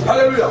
Alléluia.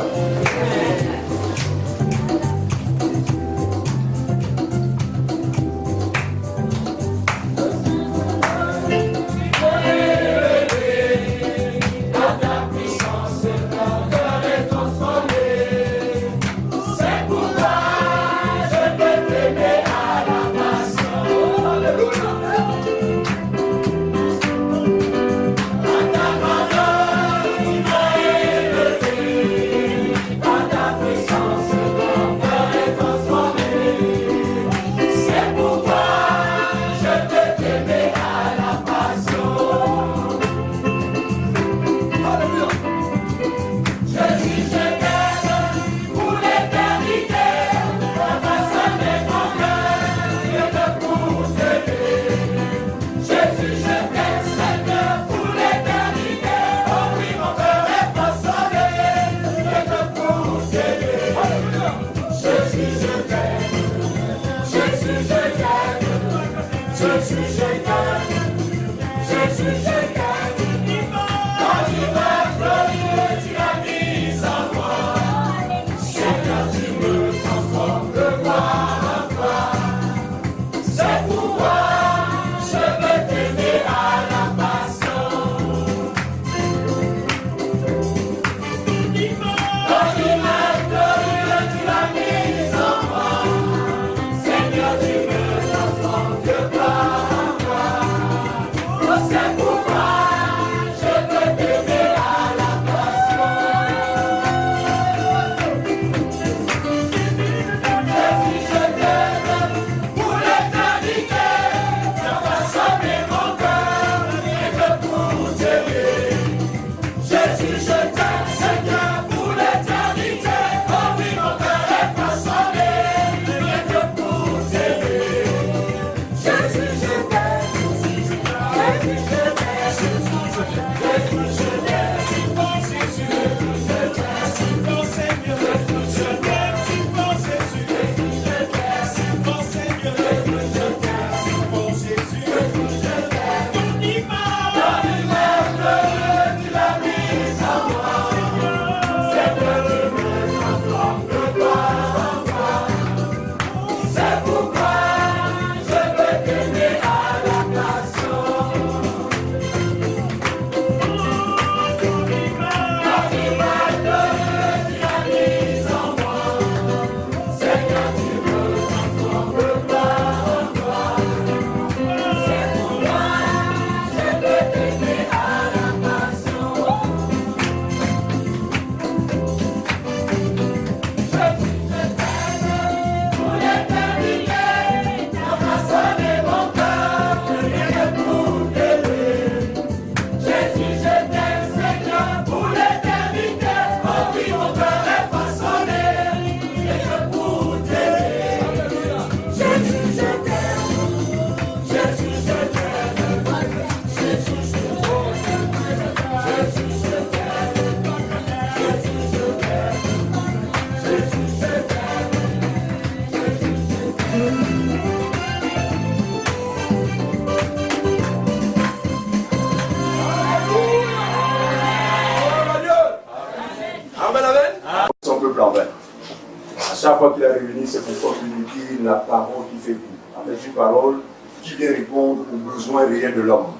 Chaque fois qu'il est revenu, c'est pourquoi il nous dit la parole qui fait tout. Avec une parole qui vient répondre aux besoins réels de l'homme.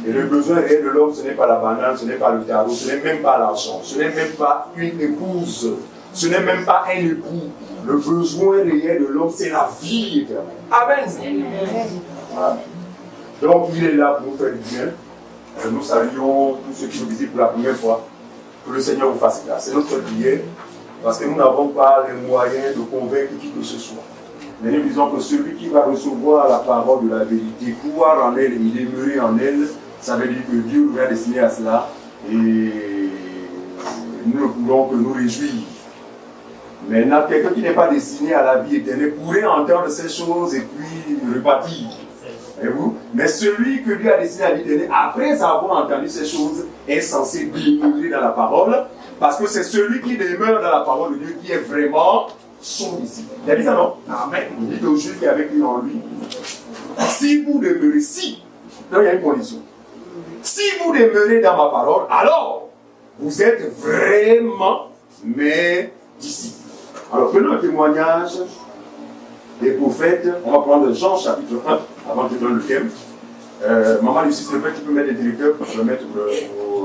Et le besoin réel de l'homme, ce n'est pas la banane, ce n'est pas le tarot, ce n'est même pas l'argent, ce n'est même pas une épouse, ce n'est même pas un époux. Le besoin réel de l'homme, c'est la vie éternelle. Amen. Voilà. Donc il est là pour nous faire du bien. Nous saluons tous ceux qui nous visitent pour la première fois. Que le Seigneur vous fasse grâce. C'est notre prière. Parce que nous n'avons pas les moyens de convaincre qui que ce soit. Mais nous disons que celui qui va recevoir la parole de la vérité, pouvoir en elle et demeurer en elle, ça veut dire que Dieu nous a destiné à cela. Et nous ne pouvons que nous réjouir. Maintenant, quelqu'un qui n'est pas destiné à la vie éternelle pourrait entendre ces choses et puis repartir. Et vous? Mais celui que Dieu a destiné à la vie éternelle, après avoir entendu ces choses, est censé demeurer dans la parole. Parce que c'est celui qui demeure dans la parole de Dieu qui est vraiment son disciple. Il a dit ça, non? Amen. Il dit aux Juifs qui est avec lui en lui. Si vous demeurez, là il y a une condition. Si vous demeurez dans ma parole, alors vous êtes vraiment mais d'ici. Alors, prenons un témoignage des prophètes. On va prendre Jean chapitre 1, avant que je donne le thème. Maman Lucie, s'il te plaît, tu peux mettre les directeurs pour mettre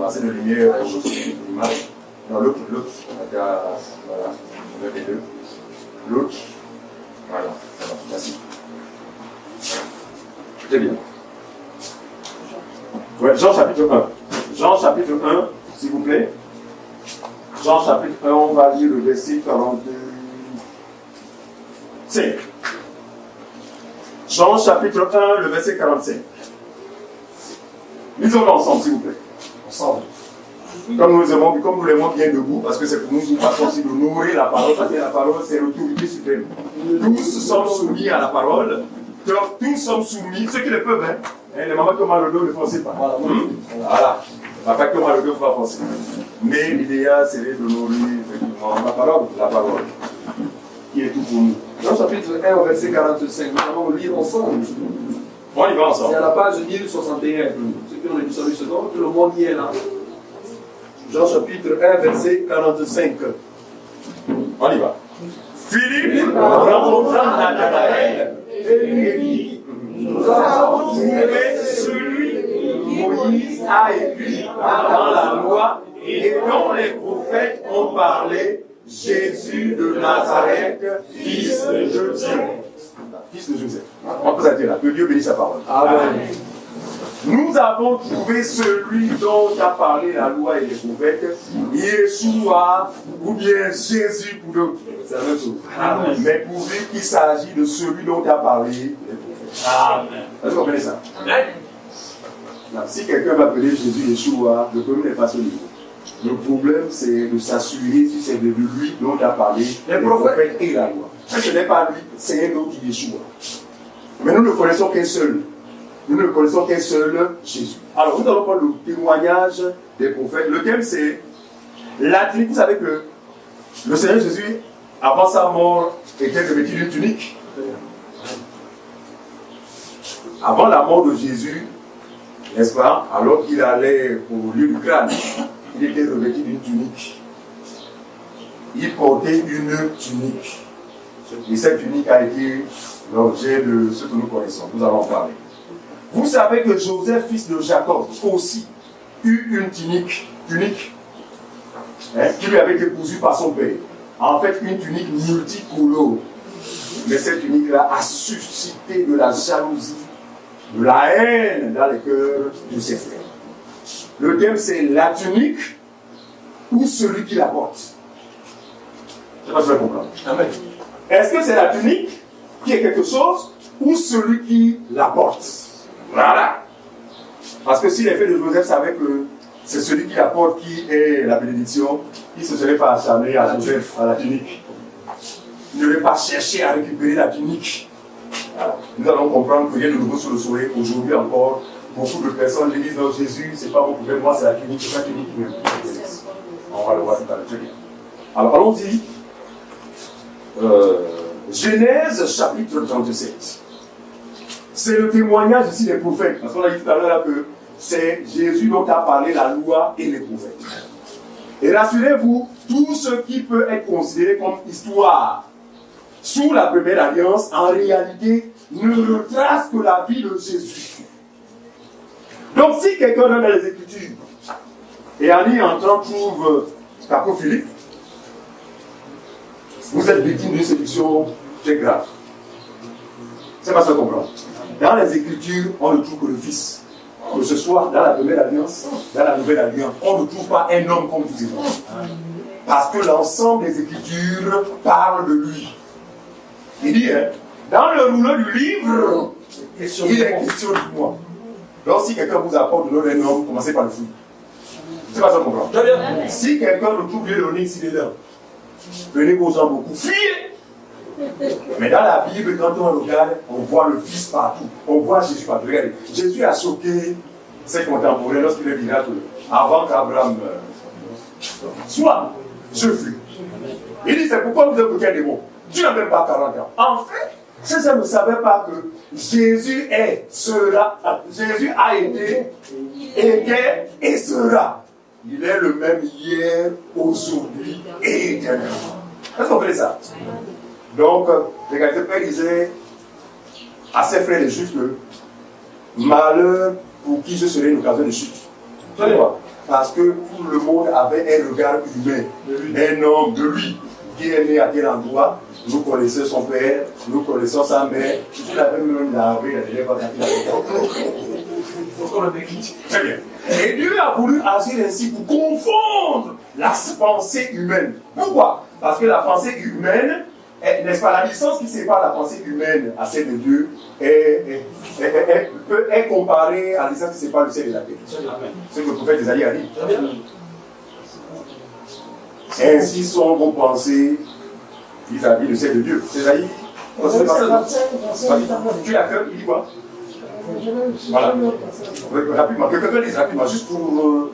assez de lumière sur l'image. Non, l'autre. Voilà, je mets les deux. L'autre. Voilà, ça va, merci. Très bien. Ouais, Jean chapitre 1. Jean chapitre 1, s'il vous plaît. Jean chapitre 1, on va lire le verset 45. Jean chapitre 1, le verset 45. Lisons-le ensemble, s'il vous plaît. Ensemble. Comme nous l'aimons bien debout, parce que c'est pour nous façon aussi de nourrir la parole, parce que la parole, c'est l'autorité suprême. Tous sommes soumis à la parole. Tous sommes soumis, ceux qui le peuvent, hein. Les mamans qui ont mal au dos ne forcez pas. Voilà. Papa qui ont mal au dos, il ne faut pas forcer. Mais l'idéal serait de nourrir effectivement la parole, qui est tout pour nous. Jean chapitre 1 au verset 45, nous allons lire ensemble. On y va ensemble. C'est à la page 1061. Ceux qui ont les 10 secondes, tout le monde y est là. Jean chapitre 1 verset 45. On y va. Philippe rencontra Nathanaël et lui dit, nous avons trouvé celui que Moïse a écrit dans la loi et dont les prophètes ont parlé, Jésus de Nazareth, fils de Joseph. Fils de Joseph. On peut s'arrêter là. Que Dieu bénisse sa parole. Amen. Nous avons trouvé celui dont a parlé la loi et les prophètes, Yeshua, ou bien Jésus pour d'autres. C'est la même chose. Amen. Mais pourvu qu'il s'agit de celui dont a parlé les prophètes. Amen. Est-ce que vous comprenez ça? Amen. Si quelqu'un va appeler Jésus Yeshua, le problème n'est pas ce niveau. Le problème, c'est de s'assurer si c'est de lui dont a parlé les prophètes et la loi. Si ce n'est pas lui, c'est un autre Yeshua. Mais nous ne connaissons qu'un seul. Nous ne connaissons qu'un seul Jésus. Alors, nous allons prendre le témoignage des prophètes. Le thème, c'est la tunique. Vous savez que le Seigneur Jésus, avant sa mort, était revêtu d'une tunique. Avant la mort de Jésus, n'est-ce pas, alors qu'il allait au lieu du crâne, il était revêtu d'une tunique. Il portait une tunique. Et cette tunique a été l'objet de ce que nous connaissons. Nous allons en parler. Vous savez que Joseph, fils de Jacob, aussi eut une tunique qui lui avait été cousue par son père. En fait, une tunique multicolore. Mais cette tunique-là a suscité de la jalousie, de la haine dans les cœurs de ses frères. Le thème, c'est la tunique ou celui qui la porte. Je ne sais pas si vous comprenez. Amen. Est-ce que c'est la tunique qui est quelque chose ou celui qui la porte? Voilà. Parce que si les frères de Joseph savaient que c'est celui qui la porte qui est la bénédiction, il ne se serait pas acharné à Joseph, à la tunique. Il ne devait pas chercher à récupérer la tunique. Voilà. Nous allons comprendre que rien de nouveau sous le soleil. Aujourd'hui encore, beaucoup de personnes disent non, Jésus, c'est pas mon problème, moi c'est la tunique, c'est pas la tunique. On va le voir tout à l'heure. Très bien. Alors allons-y. Genèse chapitre 37. C'est le témoignage ici des prophètes. Parce qu'on a dit tout à l'heure que c'est Jésus dont a parlé la loi et les prophètes. Et rassurez-vous, tout ce qui peut être considéré comme histoire sous la première alliance, en réalité, ne retrace que la vie de Jésus. Donc si quelqu'un dans les Écritures et en y entrant trouve Capo Philippe, vous êtes victime d'une séduction très grave. C'est pas ce qu'on comprend. Dans les Écritures, on ne trouve que le Fils. Que ce soit dans la première alliance, dans la nouvelle alliance, on ne trouve pas un homme comme vous et moi. Parce que l'ensemble des Écritures parle de lui. Il dit, dans le rouleau du livre, il est question de moi. Donc si quelqu'un vous apporte de l'eau d'un homme, commencez par le fouiller. C'est pas ça qu'on comprend. Si quelqu'un ne trouve lieu de l'onyx, il est là. Venez vos gens beaucoup. Fuyez! Mais dans la Bible, quand on regarde, on voit le Fils partout. On voit Jésus partout. Regardez, Jésus a choqué ses contemporains lorsqu'il est venu avant qu'Abraham soit, je fus. Il dit, c'est pourquoi vous êtes bloqué des mots. Tu n'as même pas 40 ans. En fait, ces gens ne savaient pas que Jésus est, sera. Jésus a été, était et sera. il est le même hier, aujourd'hui et éternellement. Est-ce qu'on connaît ça? Donc, le Père disait à ses frères les Juifs que malheur pour qui ce serait une occasion de chute. Pourquoi? Parce que tout le monde avait un regard humain, un homme de lui qui est né à tel endroit. Nous connaissons son père, nous connaissons sa mère. Je l'avais même lavé la dernière fois qu'il avait. Très bien. Et Dieu a voulu agir ainsi pour confondre la pensée humaine. Pourquoi? Parce que la pensée humaine, n'est-ce pas, la distance qui sépare la pensée humaine à celle de Dieu est comparée à la distance qui sépare le ciel et la terre. C'est ce que le prophète Isaïe a dit. Ainsi sont vos pensées vis-à-vis le ciel de Dieu. Isaïe, tu as cœur, il dit quoi? Voilà. Rapidement, quelqu'un dise rapidement, juste pour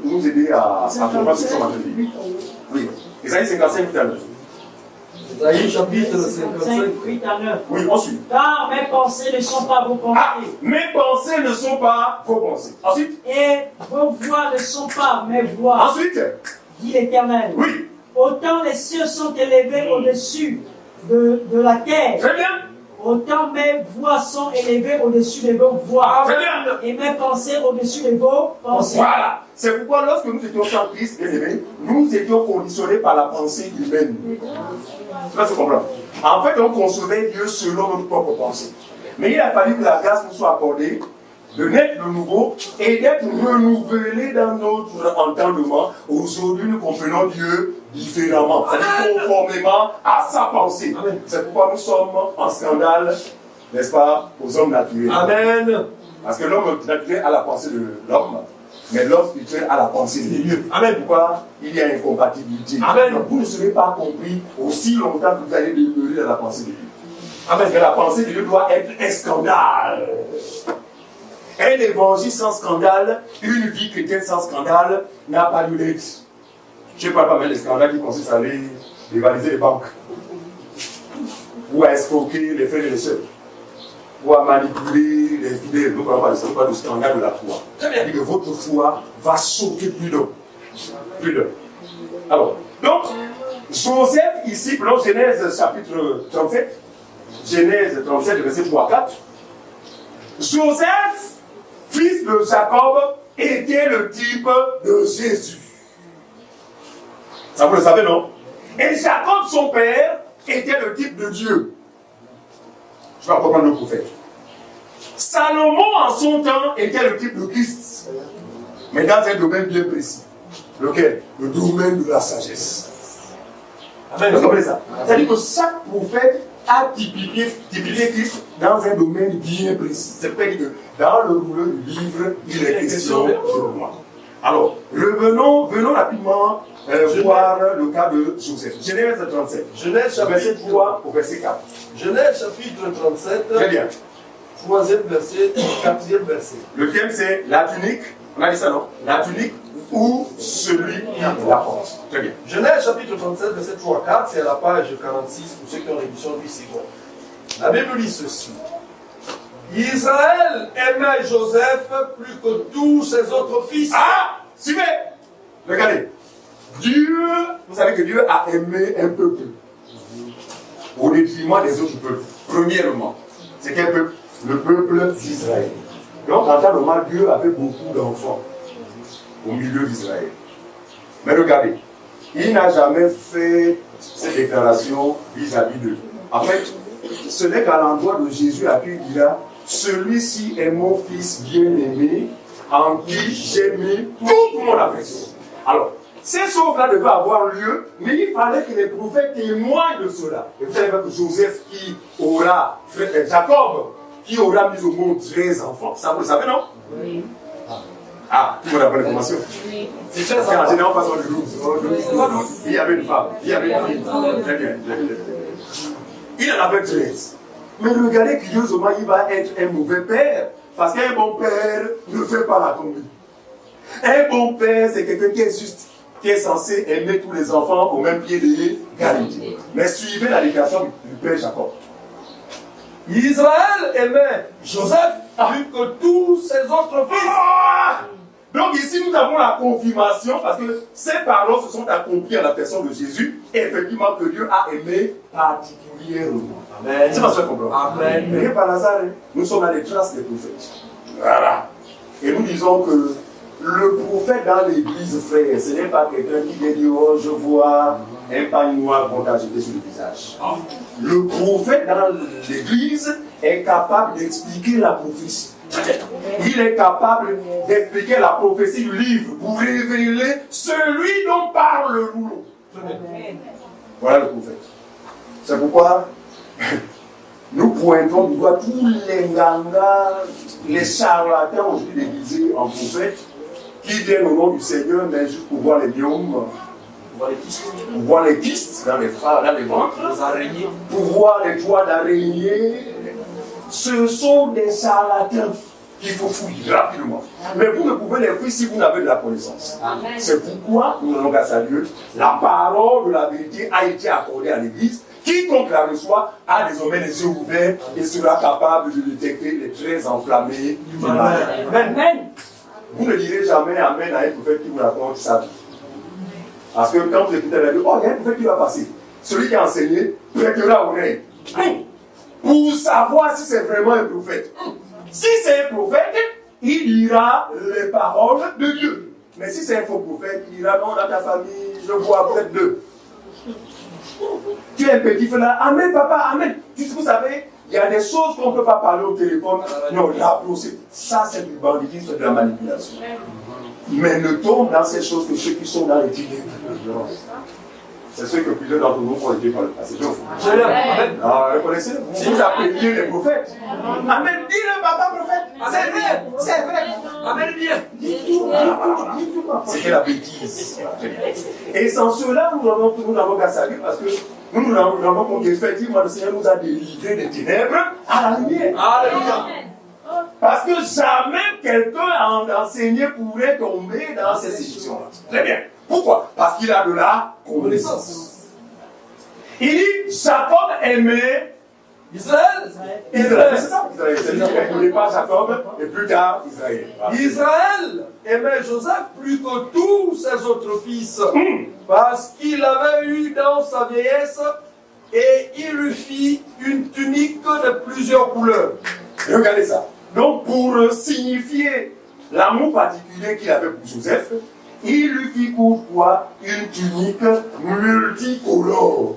nous aider à comprendre ce qu'ils sont en train de dire. Oui. Isaïe 55, tout à l'heure. Isaïe chapitre 55, 8 à 9. Oui, ensuite. Car mes pensées ne sont pas vos pensées. Ah, mes pensées ne sont pas vos pensées. Ensuite. Et vos voix ne sont pas mes voix. Ensuite. Dit l'Éternel. Oui. Autant les cieux sont élevés au-dessus de la terre. Très bien. Autant mes voix sont élevées au-dessus de vos voix. Très bien. Et mes pensées au-dessus de vos pensées. Voilà. C'est pourquoi lorsque nous étions sans Christ, bien aimés, nous étions conditionnés par la pensée humaine. Tu vas se comprendre. En fait, on concevait Dieu selon notre propre pensée. Mais il a fallu que la grâce nous soit accordée de naître de nouveau et d'être renouvelés dans notre entendement. Aujourd'hui, nous comprenons Dieu différemment, c'est-à-dire conformément à sa pensée. C'est pourquoi nous sommes en scandale, n'est-ce pas, aux hommes naturels. Amen. Parce que l'homme naturel a la pensée de l'homme, mais l'homme spirituel a la pensée de Dieu. Amen. Pourquoi? Il y a incompatibilité. Amen. Donc vous ne serez pas compris aussi longtemps que vous allez demeurer dans la pensée de Dieu. Amen. Parce que la pensée de Dieu doit être un scandale. Un évangile sans scandale, une vie chrétienne sans scandale, n'a pas lieu d'être. Je ne parle pas même des scandales qui consistent à aller dévaliser les banques, ou à escroquer les frères et les sœurs, ou à manipuler les fidèles. Nous ne parlons pas de scandale de la foi. Très bien. Et que votre foi va choquer plus d'un. Plus d'un. Alors, donc, Joseph, ici, prenons Genèse chapitre 37, Genèse 37, verset 3 à 4. Joseph, fils de Jacob, était le type de Jésus. Ça vous le savez, non? Et Jacob, son père, était le type de Dieu. Je vais reprendre le prophète. Salomon, en son temps, était le type de Christ. Mais dans un domaine bien précis. Lequel? Le domaine de la sagesse. Amen. Vous comprenez ça? C'est-à-dire que chaque prophète a typifié Christ dans un domaine bien précis. C'est-à-dire que dans le rouleau du livre, il est question de moi. Alors, venons rapidement voir le cas de Joseph. Genèse 37. Genèse chapitre Verset 3 au verset 4. Genèse chapitre 37. Très bien. 3e verset, 4e verset. Le thème c'est la tunique. On a dit ça, non? La tunique ou celui qui la porte. Très bien. Genèse chapitre 37, verset 3 à 4, c'est à la page 46 pour ceux qui ont l'édition 8 secondes. La Bible dit ceci. Israël aimait Joseph plus que tous ses autres fils. Ah! Suivez! Regardez. Dieu, vous savez que Dieu a aimé un peuple au détriment des autres peuples. Premièrement, c'est quel peuple? Le peuple d'Israël. Donc, en temps normal, Dieu avait beaucoup d'enfants au milieu d'Israël. Mais regardez, il n'a jamais fait cette déclaration vis-à-vis d'eux. En fait, ce n'est qu'à l'endroit de Jésus à qui il dira, celui-ci est mon fils bien-aimé, en qui j'ai mis toute mon affection. Alors, ces choses-là devaient avoir lieu, mais il fallait que les prophètes témoignent de cela. Et vous savez que Joseph qui aura, Jacob, qui aura mis au monde 13 enfants, ça vous le savez, non? Oui. Ah, tout le monde n'a pas l'information. Oui. C'est très simple. En général, on passe du 12. Il y avait une femme, il y avait une fille. Très bien. Il en avait 13. Mais regardez curieusement, il va être un mauvais père. Parce qu'un bon père ne fait pas la tombée. Un bon père, c'est quelqu'un qui est juste, qui est censé aimer tous les enfants au même pied d'égalité. Mais suivez la déclaration du père Jacob. Israël aimait Joseph plus que tous ses autres fils. Donc ici, nous avons la confirmation, parce que ces paroles se sont accomplies à la personne de Jésus, et effectivement que Dieu a aimé particulièrement. Amen. C'est pas ça qu'on comprend. Amen. Mais par hasard, nous sommes dans les traces des prophètes. Voilà. Et nous disons que le prophète dans l'église, frère, ce n'est pas quelqu'un qui vient dire, oh, je vois un pagne noir qu'on t'a jeté sur le visage. Le prophète dans l'église est capable d'expliquer la prophétie. Il est capable d'expliquer la prophétie du livre pour révéler celui dont parle le rouleau. Voilà le prophète. C'est pourquoi nous pointons du doigt tous les gangas, les charlatans aujourd'hui déguisés en prophètes qui viennent au nom du Seigneur, mais juste pour voir les biomes, pour voir les kystes dans les ventres, les araignées, pour voir les toits d'araignées. Ce sont des charlatans qu'il faut fouiller rapidement. Mais vous ne pouvez les fouiller si vous n'avez de la connaissance. C'est pourquoi nous allons grâce à Dieu. La parole de la vérité a été accordée à l'Église. Quiconque la reçoit a désormais les yeux ouverts et sera capable de détecter les traits enflammés du mal. Amen. Vous ne direz jamais Amen à un prophète qui vous raconte sa vie. Parce que quand vous écoutez la vie, oh, il y a un prophète qui va passer. Celui qui a enseigné prêtera l'oreille. Pour savoir si c'est vraiment un prophète. Si c'est un prophète, il dira les paroles de Dieu. Mais si c'est un faux prophète, il dira non, dans ta famille, je vois peut-être deux. Tu es un petit frère là, Amen papa, Amen. Vous savez, il y a des choses qu'on ne peut pas parler au téléphone. Non, là, ça c'est du banditisme, c'est de la manipulation. Mais ne tombe dans ces choses que ceux qui sont dans les ténèbres. C'est ce que plusieurs d'entre nous ont été par le passé. Vous connaissez, vous appeliez les prophètes. Amen, dis-le papa prophète. C'est vrai, c'est vrai. Amen, bien. C'était la bêtise. Et sans cela, nous n'avons qu'à saluer parce que nous nous rendons compte qu'effectivement le Seigneur nous a délivrés des ténèbres à la lumière. Alléluia. Parce que jamais quelqu'un a enseigné pourrait tomber dans ces situations-là. Très bien. Pourquoi? Parce qu'il a de la connaissance. Il dit, Jacob aimait Israël. Israël, c'est ça. Israël. C'est-à-dire qu'il n'aimait pas Jacob et plus tard Israël. Israël aimait Joseph plus que tous ses autres fils. Parce qu'il avait eu dans sa vieillesse et il lui fit une tunique de plusieurs couleurs. Regardez ça. Donc, pour signifier l'amour particulier qu'il avait pour Joseph, il lui fit courtois une tunique multicolore.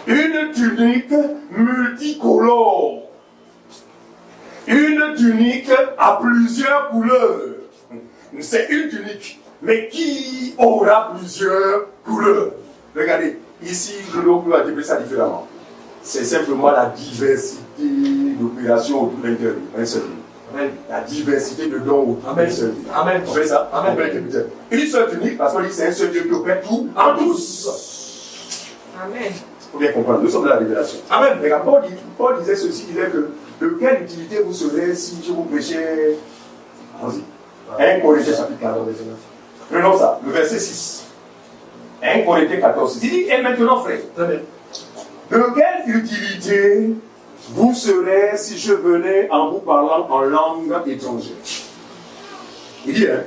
Une tunique multicolore. Une tunique à plusieurs couleurs. C'est une tunique, mais qui aura plusieurs couleurs? Regardez, ici, je dois dire ça différemment. C'est simplement la diversité d'opérations autour de l'intérieur. Un seul. La diversité de dons autour d'un seul. Amen. On fait ça? Amen. Une seule tunique, parce qu'on dit que c'est un seul Dieu qui opère tout en tous. Amen. Il faut bien comprendre, nous sommes dans la révélation. Amen. Mais Paul disait ceci, il disait que de quelle utilité vous serez si je vous prêchais. Allons-y. 1 Corinthiens chapitre 14. Prenons ça, le verset 6. 1 Corinthiens 14. Il dit, et maintenant, frère, de quelle utilité vous serez si je venais en vous parlant en langue étrangère? Il dit, hein,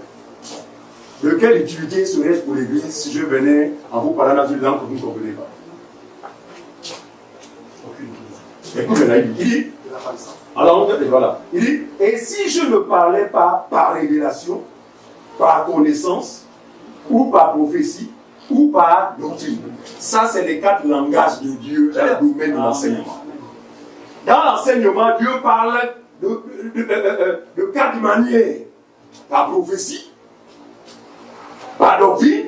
de quelle utilité serait-ce pour l'Église si je venais en vous parlant dans une langue que vous ne comprenez pas? Écoute, il dit, en langue, et voilà. Il dit, et si je ne parlais pas par révélation, par connaissance, ou par prophétie, ou par doctrine. Ça, c'est les 4 langages de Dieu dans le domaine de l'enseignement. Dans l'enseignement, Dieu parle de 4 manières. Par prophétie, par doctrine,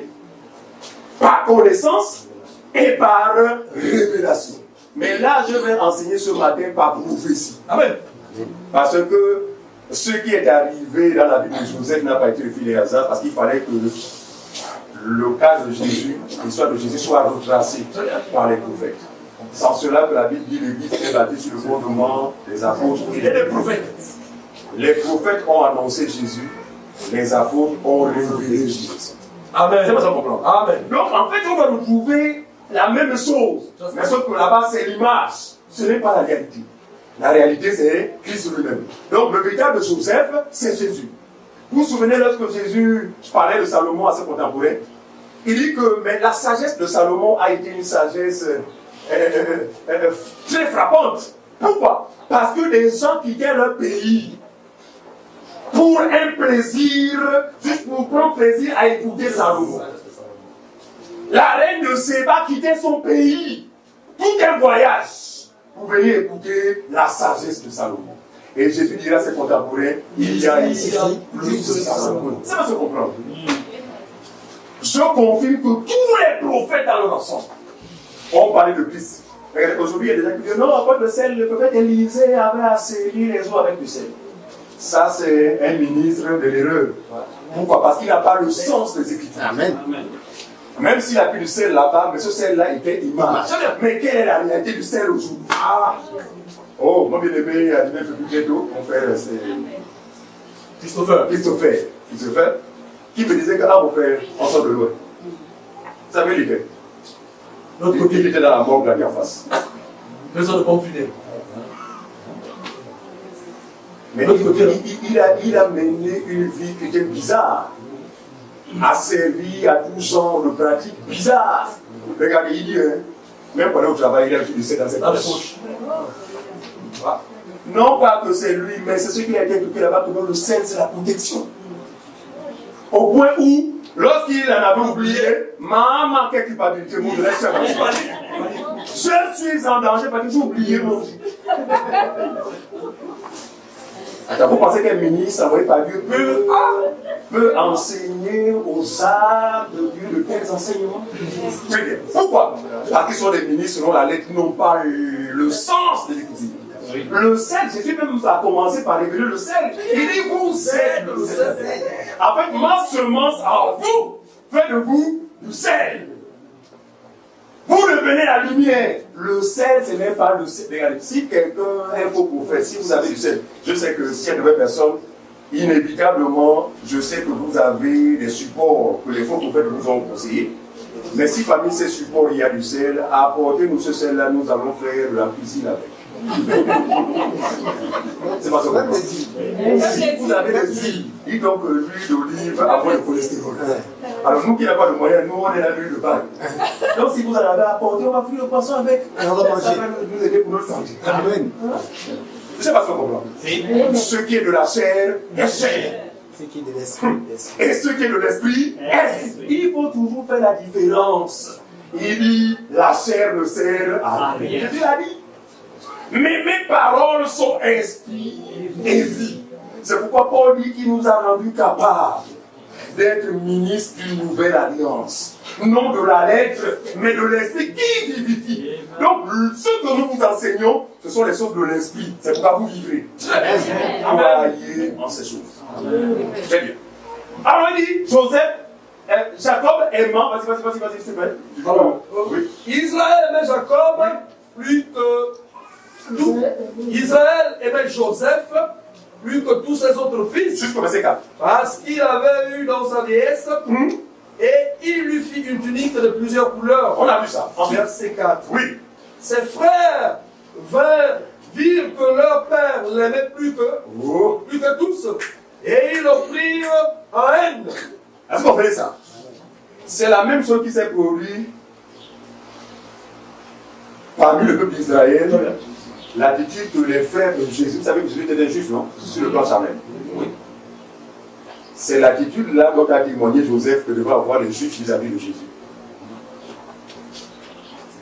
par connaissance et par révélation. Mais là, je vais enseigner ce matin par prophétie. Amen. Parce que ce qui est arrivé dans la vie de Joseph n'a pas été le fil des hasards, parce qu'il fallait que le cas de Jésus, l'histoire de Jésus, soit retracée par les prophètes. Sans cela que la Bible dit l'Église est bâtie sur le fondement des apôtres et des prophètes. Les prophètes ont annoncé Jésus, les apôtres ont révélé Jésus. Amen. C'est pas ça qu'on comprend. Amen. Donc en fait, on va retrouver la même chose. Mais sauf que là-bas, c'est l'image. Ce n'est pas la réalité. La réalité, c'est Christ lui-même. Donc le véritable Joseph, c'est Jésus. Vous vous souvenez lorsque Jésus parlait de Salomon à ses contemporains? Il dit que mais la sagesse de Salomon a été une sagesse très frappante. Pourquoi? Parce que des gens quittaient leur pays pour un plaisir, juste pour prendre plaisir à écouter Salomon. La reine de Séba quittait son pays, tout un voyage, pour venir écouter la sagesse de Salomon. Et Jésus dira à ses contemporains, il y a ici plus de Salomon. Ça va se comprendre. Je confirme que tous les prophètes dans leur ensemble ont parlé de Christ. Aujourd'hui, il y a des gens qui disent non, après le sel, le prophète Élisée avait assaini les eaux avec du sel. Ça, c'est un ministre de l'erreur. Pourquoi? Parce qu'il n'a pas le sens des Écritures. Amen. Même s'il a pris du sel là-bas, mais ce sel-là était image. Mais quelle est la réalité du sel aujourd'hui? Oh, mon bien-aimé, il a dit un peu plus bientôt, mon frère, c'est Christopher, qui me disait que, mon frère, on sort de loin. Vous savez, il était. L'autre côté, il était dans la morgue, là, en face. Besoin de confiner. Mais il a mené une vie qui était bizarre. A servi à tout genre de pratiques bizarres. Regardez, il dit, même pendant au travail, il a utilisé dans cette poche. Non pas que c'est lui, mais c'est ce qui a été éduqué là-bas, que le sel, c'est la protection. Au point où, lorsqu'il en avait oublié, maman, quelle culpabilité, vous devez se je suis en danger parce que j'ai oublié mon vie. Attends, vous pensez qu'un ministre envoyé par Dieu peut enseigner aux arts de Dieu de quels enseignements? Pourquoi? Parce qu'ils sont des ministres selon la lettre, qui n'ont pas le sens de l'écriture. Le sel, Jésus même a commencé par révéler le sel. Il dit, vous êtes le sel. En fait, ma semence en vous fait de vous du sel. Vous devenez la lumière. Le sel, ce n'est pas le sel. Regardez, si quelqu'un est faux prophète, si vous avez du sel, je sais que s'il y a de nouvelles personnes, inévitablement, je sais que vous avez des supports que les faux prophètes vous ont conseillés. Mais si parmi ces supports il y a du sel, apportez-nous ce sel-là, nous allons faire de la cuisine avec. C'est pas ça. Si vous avez des huiles, dites donc l'huile d'olive avant le cholestérol. Alors nous qui n'avons pas de moyens, nous on est la l'huile de palme. Donc si vous en avez apporté, on va frire le poisson avec. Ça va nous aider pour notre santé. Amen. Je sais pas ce qu'on comprend. Ce qui est de la chair est chair. Ce qui est de l'esprit. Et ce qui est de l'esprit est esprit. Il faut toujours faire la différence. Il dit la chair ne sert à rien. Jésus a dit. Mais mes paroles sont esprit et vie. C'est pourquoi Paul dit qu'il nous a rendus capables d'être ministres d'une nouvelle alliance. Non de la lettre, mais de l'esprit qui vivifie. Donc, ce que nous vous enseignons, ce sont les choses de l'esprit. C'est pourquoi vous vivrez. Croyez en ces choses. Très bien. Alors, il dit, Joseph, Jacob aimant, vas-y, s'il te plaît. Oui. Israël aimait Jacob plus que tout. Israël aimait Joseph plus que tous ses autres fils. Juste comme verset 4. Parce qu'il avait eu dans sa vieillesse et il lui fit une tunique de plusieurs couleurs. On a vu ça. Verset 4. Oui. Ses frères virent que leur père l'aimait plus que tous. Et ils le prirent en haine. Est-ce que vous comprenez ça? C'est la même chose qui s'est produite parmi le peuple d'Israël. L'attitude que les frères de Jésus, vous savez que Jésus était un juif, non? Sur le plan charnel. Oui. C'est l'attitude là dont a témoigné Joseph que devraient avoir les juifs vis-à-vis de Jésus.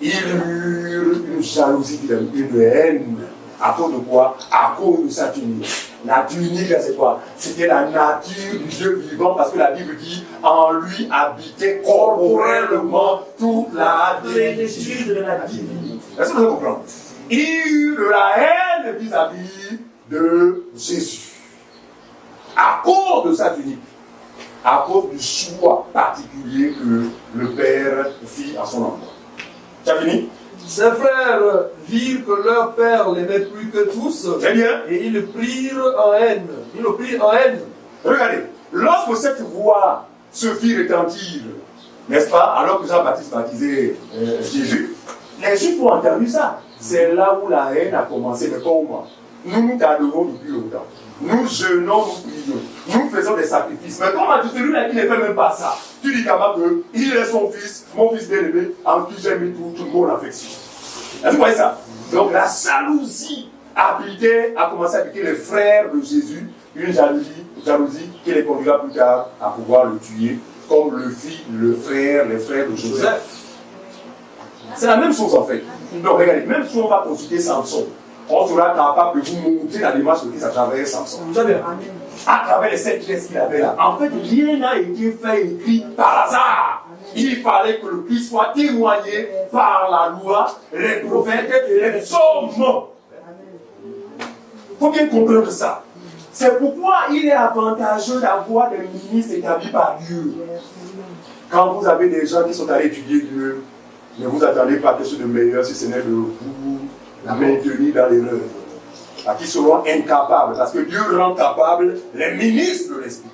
Ils eurent une jalousie, une haine. À cause de quoi? À cause de sa tunique. La tunique, c'est quoi? C'était la nature du Dieu vivant, parce que la Bible dit en lui habitait corporellement toute la plénitude de la divinité. Est-ce que vous comprenez? Il eut de la haine vis-à-vis de Jésus. À cause de sa tunique. À cause du choix particulier que le Père fit à son endroit. Tu as fini? Ses frères virent que leur père l'aimait plus que tous. Très bien. Et ils le prirent en haine. Ils le prirent en haine. Regardez, lorsque cette voix se fit retentir, n'est-ce pas, alors que Jean-Baptiste baptisait Jésus, les Juifs ont entendu ça. C'est là où la haine a commencé. Mais comment? Nous nous tardons depuis longtemps. Nous jeûnons, nous prions. Nous faisons des sacrifices. Mais comment tu celui-là qui ne fait même pas ça? Tu dis quand même qu'il est son fils, mon fils bien-aimé, en qui j'ai mis toute mon affection. Est-ce que vous voyez ça? Donc la jalousie a commencé à habiter les frères de Jésus, une jalousie qui les conduira plus tard à pouvoir le tuer, comme le fit les frères de Joseph. C'est la même chose en fait. Donc regardez, même si on va consulter Samson, on sera capable de vous montrer la démarche de Christ à travers Samson. À travers les 7 pièces qu'il avait là. En fait, rien n'a été fait écrit par hasard. Il fallait que le Christ soit témoigné par la loi, les prophètes et les psaumes. Il faut bien comprendre ça. C'est pourquoi il est avantageux d'avoir des ministres établis par Dieu. Quand vous avez des gens qui sont allés étudier Dieu, ne vous attendez pas à quelque chose de meilleur si ce n'est de vous maintenir dans l'erreur. À qui seront incapables, parce que Dieu rend capable les ministres de l'Esprit.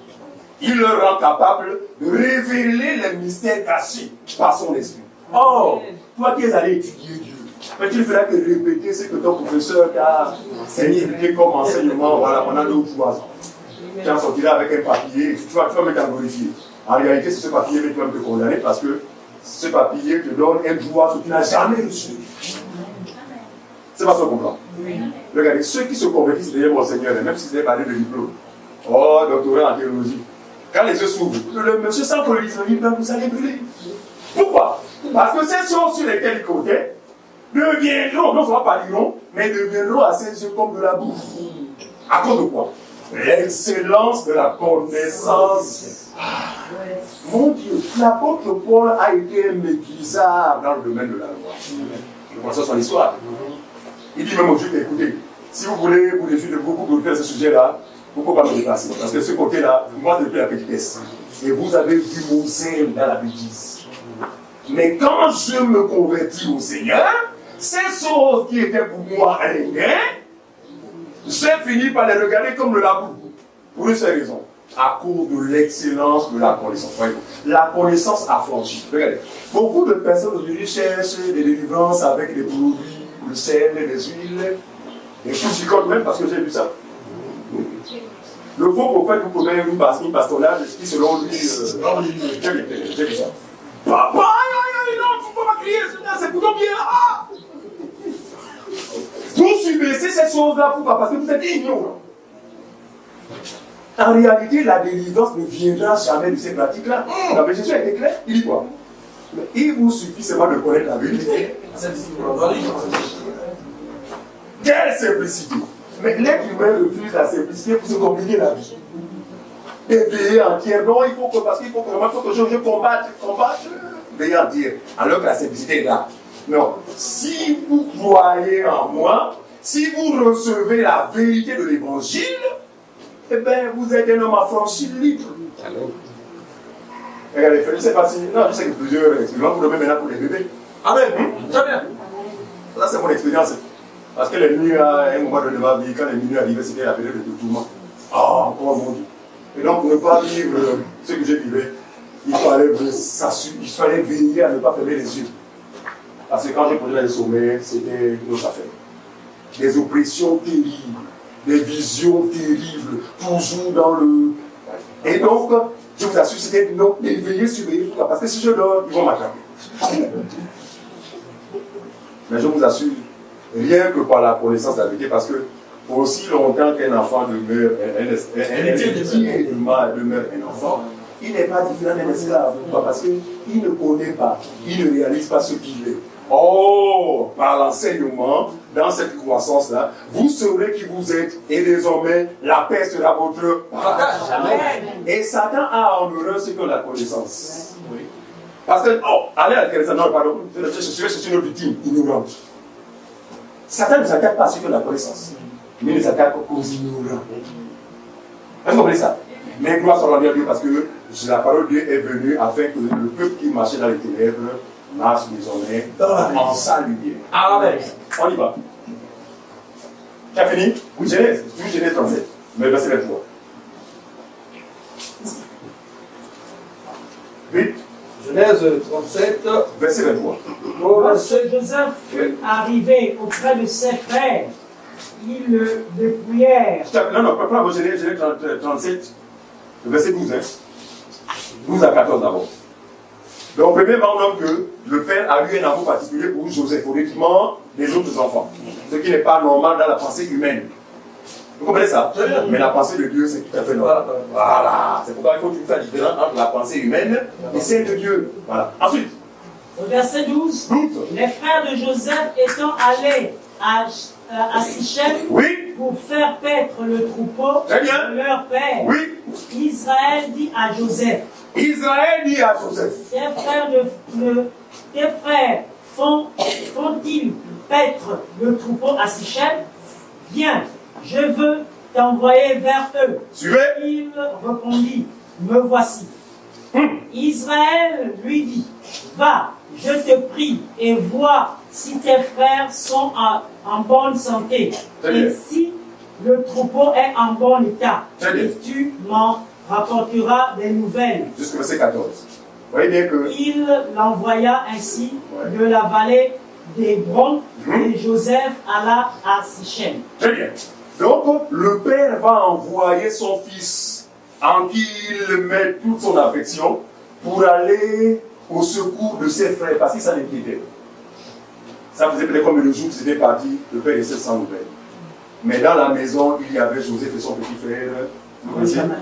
Il leur rend capable de révéler les mystères cachés par son esprit. Or, toi qui es allé étudier Dieu, mais tu ne feras que répéter ce que ton professeur t'a expliqué comme enseignement pendant 2 ou 3 ans. Tu en sortiras avec un papier et tu vas même t'en glorifier. En réalité, c'est ce papier qui va te condamner parce que ce papier te donne un droit que tu n'as jamais reçu. C'est pas ce qu'on comprend. Regardez, ceux qui se convertissent derrière mon Seigneur, même si ce n'est pas de diplôme, doctorat en théologie, quand les yeux s'ouvrent, le monsieur sans que le livre, vous allez brûler. Pourquoi? Parce que ces choses sur lesquelles il comptait deviendront, non seulement pas diront, mais deviendront à ses yeux comme de la boue. À cause de quoi? L'excellence de la connaissance. Mon Dieu, l'apôtre Paul a été maîtrisable dans le domaine de la loi. Je pense à son histoire. Il dit même aux Juifs, écoutez, si vous voulez vous réjouir de beaucoup faire ce sujet-là, pourquoi pas me dépasser? Parce que ce côté-là, moi, c'est plus la petitesse. Et vous avez vu mon zèle dans la bêtise. Mais quand je me convertis au Seigneur, ces choses qui étaient pour moi un gain, j'ai fini par les regarder comme de la boue. Pour une seule raison. À cause de l'excellence de la connaissance. La connaissance affranchie. Regardez. Beaucoup de personnes aujourd'hui cherchent des délivrances avec des produits, le sel, les huiles, et tout j'y compte même parce que j'ai vu ça. Le faux prophète vous connaît une pastonnage qui selon lui, j'ai vu ça. Papa, non, tu ne peux pas crier, c'est pour ton bien. Ah! Vous subissez ces choses-là pourquoi? Parce que vous êtes ignorants. En réalité, la délivrance ne viendra jamais de ces pratiques-là. Non, mais Jésus a été clair, il dit quoi? Il vous suffit seulement de connaître la vérité. Quelle simplicité! Mais l'être humain refuse la simplicité pour se compliquer la vie. Éveillé entière, non, il faut que, parce qu'il faut que je combatte, veiller entière. Alors que la simplicité est là. Non, si vous croyez en moi, si vous recevez la vérité de l'évangile, eh bien, vous êtes un homme affranchi libre. Regardez, je ne sais pas si. Non, je sais que plusieurs expériences, vous le mettez maintenant pour les bébés. Amen. Très bien. Ça, c'est mon expérience. Parce que les nuits, à un moment de ma vie, quand les minuit arrivaient, c'était la période de tourment. Ah, encore mon Dieu. Et donc, pour ne pas vivre ce que j'ai vécu, il fallait veiller à ne pas fermer les yeux. Parce que quand je prenais les sommets, c'était nos affaires. Des oppressions terribles, des visions terribles, toujours dans le. Et donc, je vous assure, c'était non, éveiller, surveiller, parce que si je dors, ils vont m'attraper. Mais je vous assure, rien que par la connaissance de la vérité, parce que aussi longtemps qu'un enfant demeure un enfant, il n'est pas différent d'un esclave. Parce qu'il ne connaît pas, il ne réalise pas ce qu'il est. Oh, par l'enseignement, dans cette croissance-là, vous saurez qui vous êtes et désormais la paix sera votre partage. Et Satan a en horreur ce que la connaissance. Parce que, allez à la connaissance, non, pardon, je suis une victime ignorante. Satan ne s'attaque pas à ce que la connaissance, mais il s'attaque aux ignorants. Est-ce que vous comprenez ça? Mais gloire soit rendue à Dieu parce que la parole de Dieu est venue afin que le peuple qui marchait dans les ténèbres marche désormais en sa lumière. Amen. On y va. Tu as fini? Oui, Genèse 37. Mais verset 23. Vite. Genèse 37, verset 23. Lorsque Joseph fut arrivé auprès de ses frères, ils le dépouillèrent. Non, non, pas Genèse 37, verset 12. 12 à 14 d'abord. Donc, premièrement, on note que le père a eu un amour particulier pour Joseph, au détriment des autres enfants. Ce qui n'est pas normal dans la pensée humaine. Vous comprenez ça? Mais la pensée de Dieu, c'est tout à fait normal. Voilà. C'est pourquoi il faut faire la différence entre la pensée humaine et celle de Dieu. Voilà. Ensuite. Au verset 12, les frères de Joseph étant allés à Sichem pour faire paître le troupeau de leur père, Israël dit à Joseph, tes frères font-ils paître le troupeau à Sichem? Viens, je veux t'envoyer vers eux. Suivez. Il répondit, me voici. Israël lui dit, va, je te prie, et vois si tes frères sont en bonne santé, et si le troupeau est en bon état, et tu m'en rapporteras des nouvelles. Jusqu'au verset 14. Vous voyez bien que... Il l'envoya ainsi de la vallée d'Hébron, et Joseph alla à Sichem. Très bien. Donc, le père va envoyer son fils, en qui il met toute son affection, pour aller au secours de ses frères, parce qu'il s'en inquiétait. Ça faisait peut-être comme le jour où c'était parti, le père était sans nouvelles. Mais dans la maison, il y avait Joseph et son petit frère, Benjamin.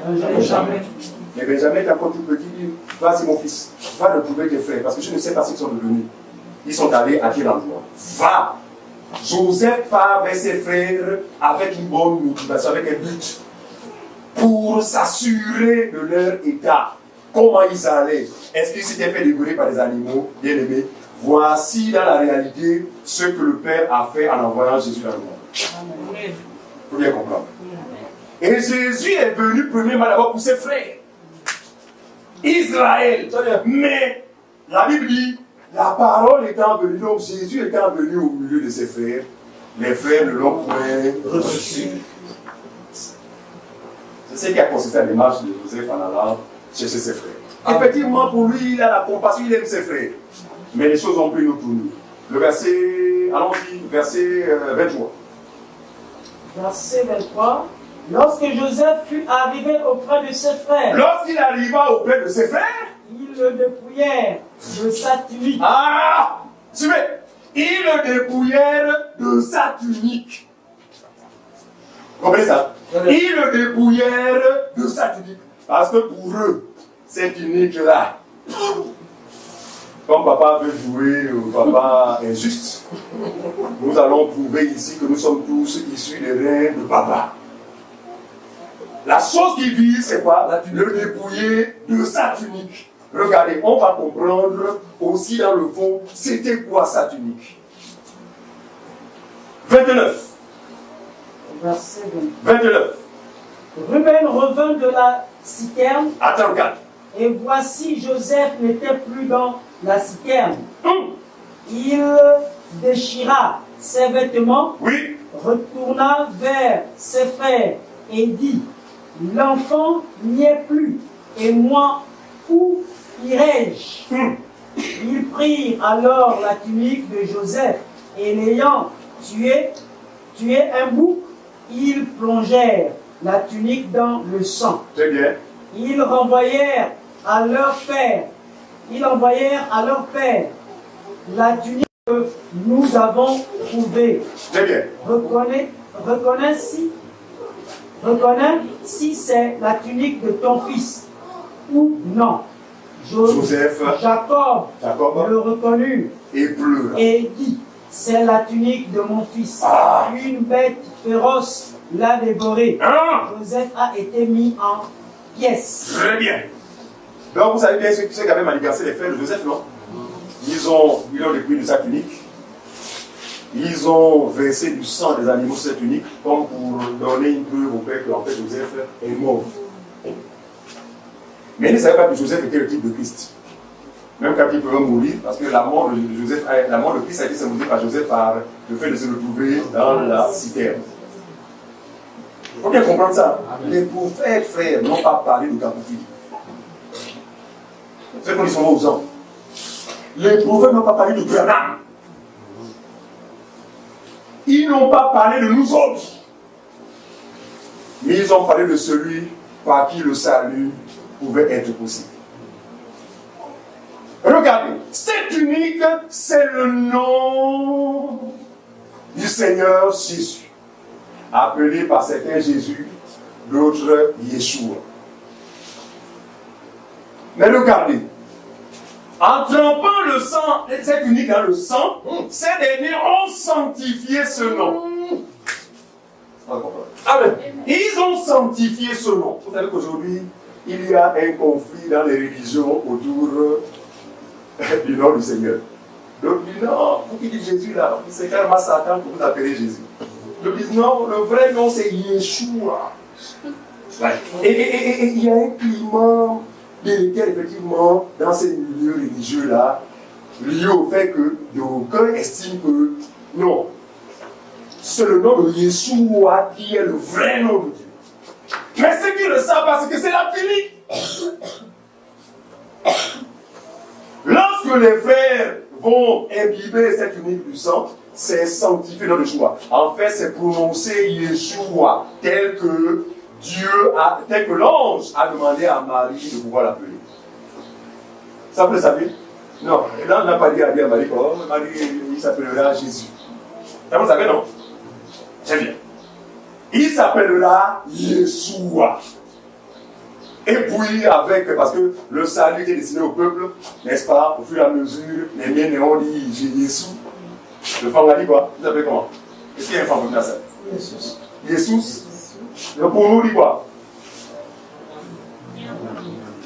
Mais Benjamin est encore tout petit, il dit, vas-y mon fils, va retrouver tes frères, parce que je ne sais pas s'ils sont devenus. Ils sont allés à quel endroit? Va! Joseph part vers ses frères avec une bonne motivation, avec un but, pour s'assurer de leur état. Comment ils allaient? Est-ce qu'ils s'étaient fait dévorer par des animaux? Bien aimés. Voici dans la réalité ce que le Père a fait en envoyant Jésus dans le monde. Il faut bien comprendre. Et Jésus est venu premièrement d'abord pour ses frères. Israël. Mais la Bible dit, la parole étant venue, donc Jésus étant venu au milieu de ses frères, les frères ne l'ont point reçu. C'est ce qui a consisté à la démarche de Joseph en allant chercher ses frères. Effectivement, pour lui, il a la compassion, il aime ses frères. Mais les choses ont pris une autre tournure. Le verset, allons-y, verset 23. Verset 23. Lorsque Joseph fut arrivé auprès de ses frères, lorsqu'il arriva auprès de ses frères, ils le dépouillèrent de sa tunique. Ah! Suivez! Ils le dépouillèrent de sa tunique. Vous comprenez ça? Ils le dépouillèrent de sa tunique. Parce que pour eux, cette tunique-là, comme papa veut jouer au papa injuste, nous allons prouver ici que nous sommes tous issus des reins de papa. La chose qui vise, c'est quoi? Le dépouiller de sa tunique. Regardez, on va comprendre aussi dans le fond, c'était quoi sa tunique. 29. Verset 29. Ruben revint de la citerne. Attends, regarde. Et voici Joseph n'était plus dans la citerne. Il déchira ses vêtements, retourna vers ses frères et dit, l'enfant n'y est plus, et moi, où irai-je? Ils prirent alors la tunique de Joseph, et l'ayant tué un bouc, ils plongèrent la tunique dans le sang. Très bien. Ils envoyèrent à leur père la tunique que nous avons trouvée. Très bien. Reconnais si c'est la tunique de ton fils ou non. Joseph, Jacob le reconnut et pleura. Et dit, c'est la tunique de mon fils. Une bête féroce l'a dévoré. Joseph a été mis en pièces. Très bien. Donc vous savez bien ce qu'avaient manigancé les frères de Joseph, non? Ils ont dépouillé de sa tunique. Ils ont versé du sang des animaux sur cette tunique, comme pour donner une preuve au père qu'en fait Joseph est mort. Mais ils ne savaient pas que Joseph était le type de Christ. Même quand il pouvait mourir, parce que la mort de Christ a été symbolisée par Joseph par le fait de se retrouver dans la citerne. Il faut bien comprendre ça. Les prophètes, frères, n'ont pas parlé de captivité. C'est qu'on dit souvent aux gens. Les prophètes n'ont pas parlé de Branham. ils n'ont pas parlé de nous autres, mais ils ont parlé de celui par qui le salut pouvait être possible. Regardez, cette tunique, c'est le nom du Seigneur Jésus, appelé par certains Jésus, d'autres Yeshua. Mais regardez, en trempant le sang, cette tunique dans le sang, ces derniers ont sanctifié ce nom. Amen. Ils ont sanctifié ce nom. Vous savez qu'aujourd'hui, il y a un conflit dans les religions autour du nom du Seigneur. Donc, ils disent non, vous qui dites Jésus là, c'est carrément Satan que vous appelez Jésus. Donc, ils disent non, le vrai nom c'est Yeshua. Et il y a un climat délicat, effectivement, dans ces milieux religieux-là, lié au fait que d'aucuns estiment que non, c'est le nom de Yeshua qui est le vrai nom de Dieu. Mais ceux qui le savent parce que c'est la tunique. Lorsque les frères vont imbiber cette tunique du sang, c'est sanctifié dans le Yeshua. En fait, c'est prononcer Yeshua tel que l'ange a demandé à Marie de pouvoir l'appeler. Ça vous le savez? Non, l'ange n'a pas dit à Marie, oh, Marie, il s'appellera Jésus. Ça vous le savez, non? Très bien. Il s'appellera Yeshua. Et puis, parce que le salut est destiné au peuple, n'est-ce pas? Au fur et à mesure, les miens ont dit Jésus. Le femme a dit quoi? Vous appelez comment? Est-ce qu'il y a un femme comme ça? Jésus. Jésus. Donc pour nous, dit quoi?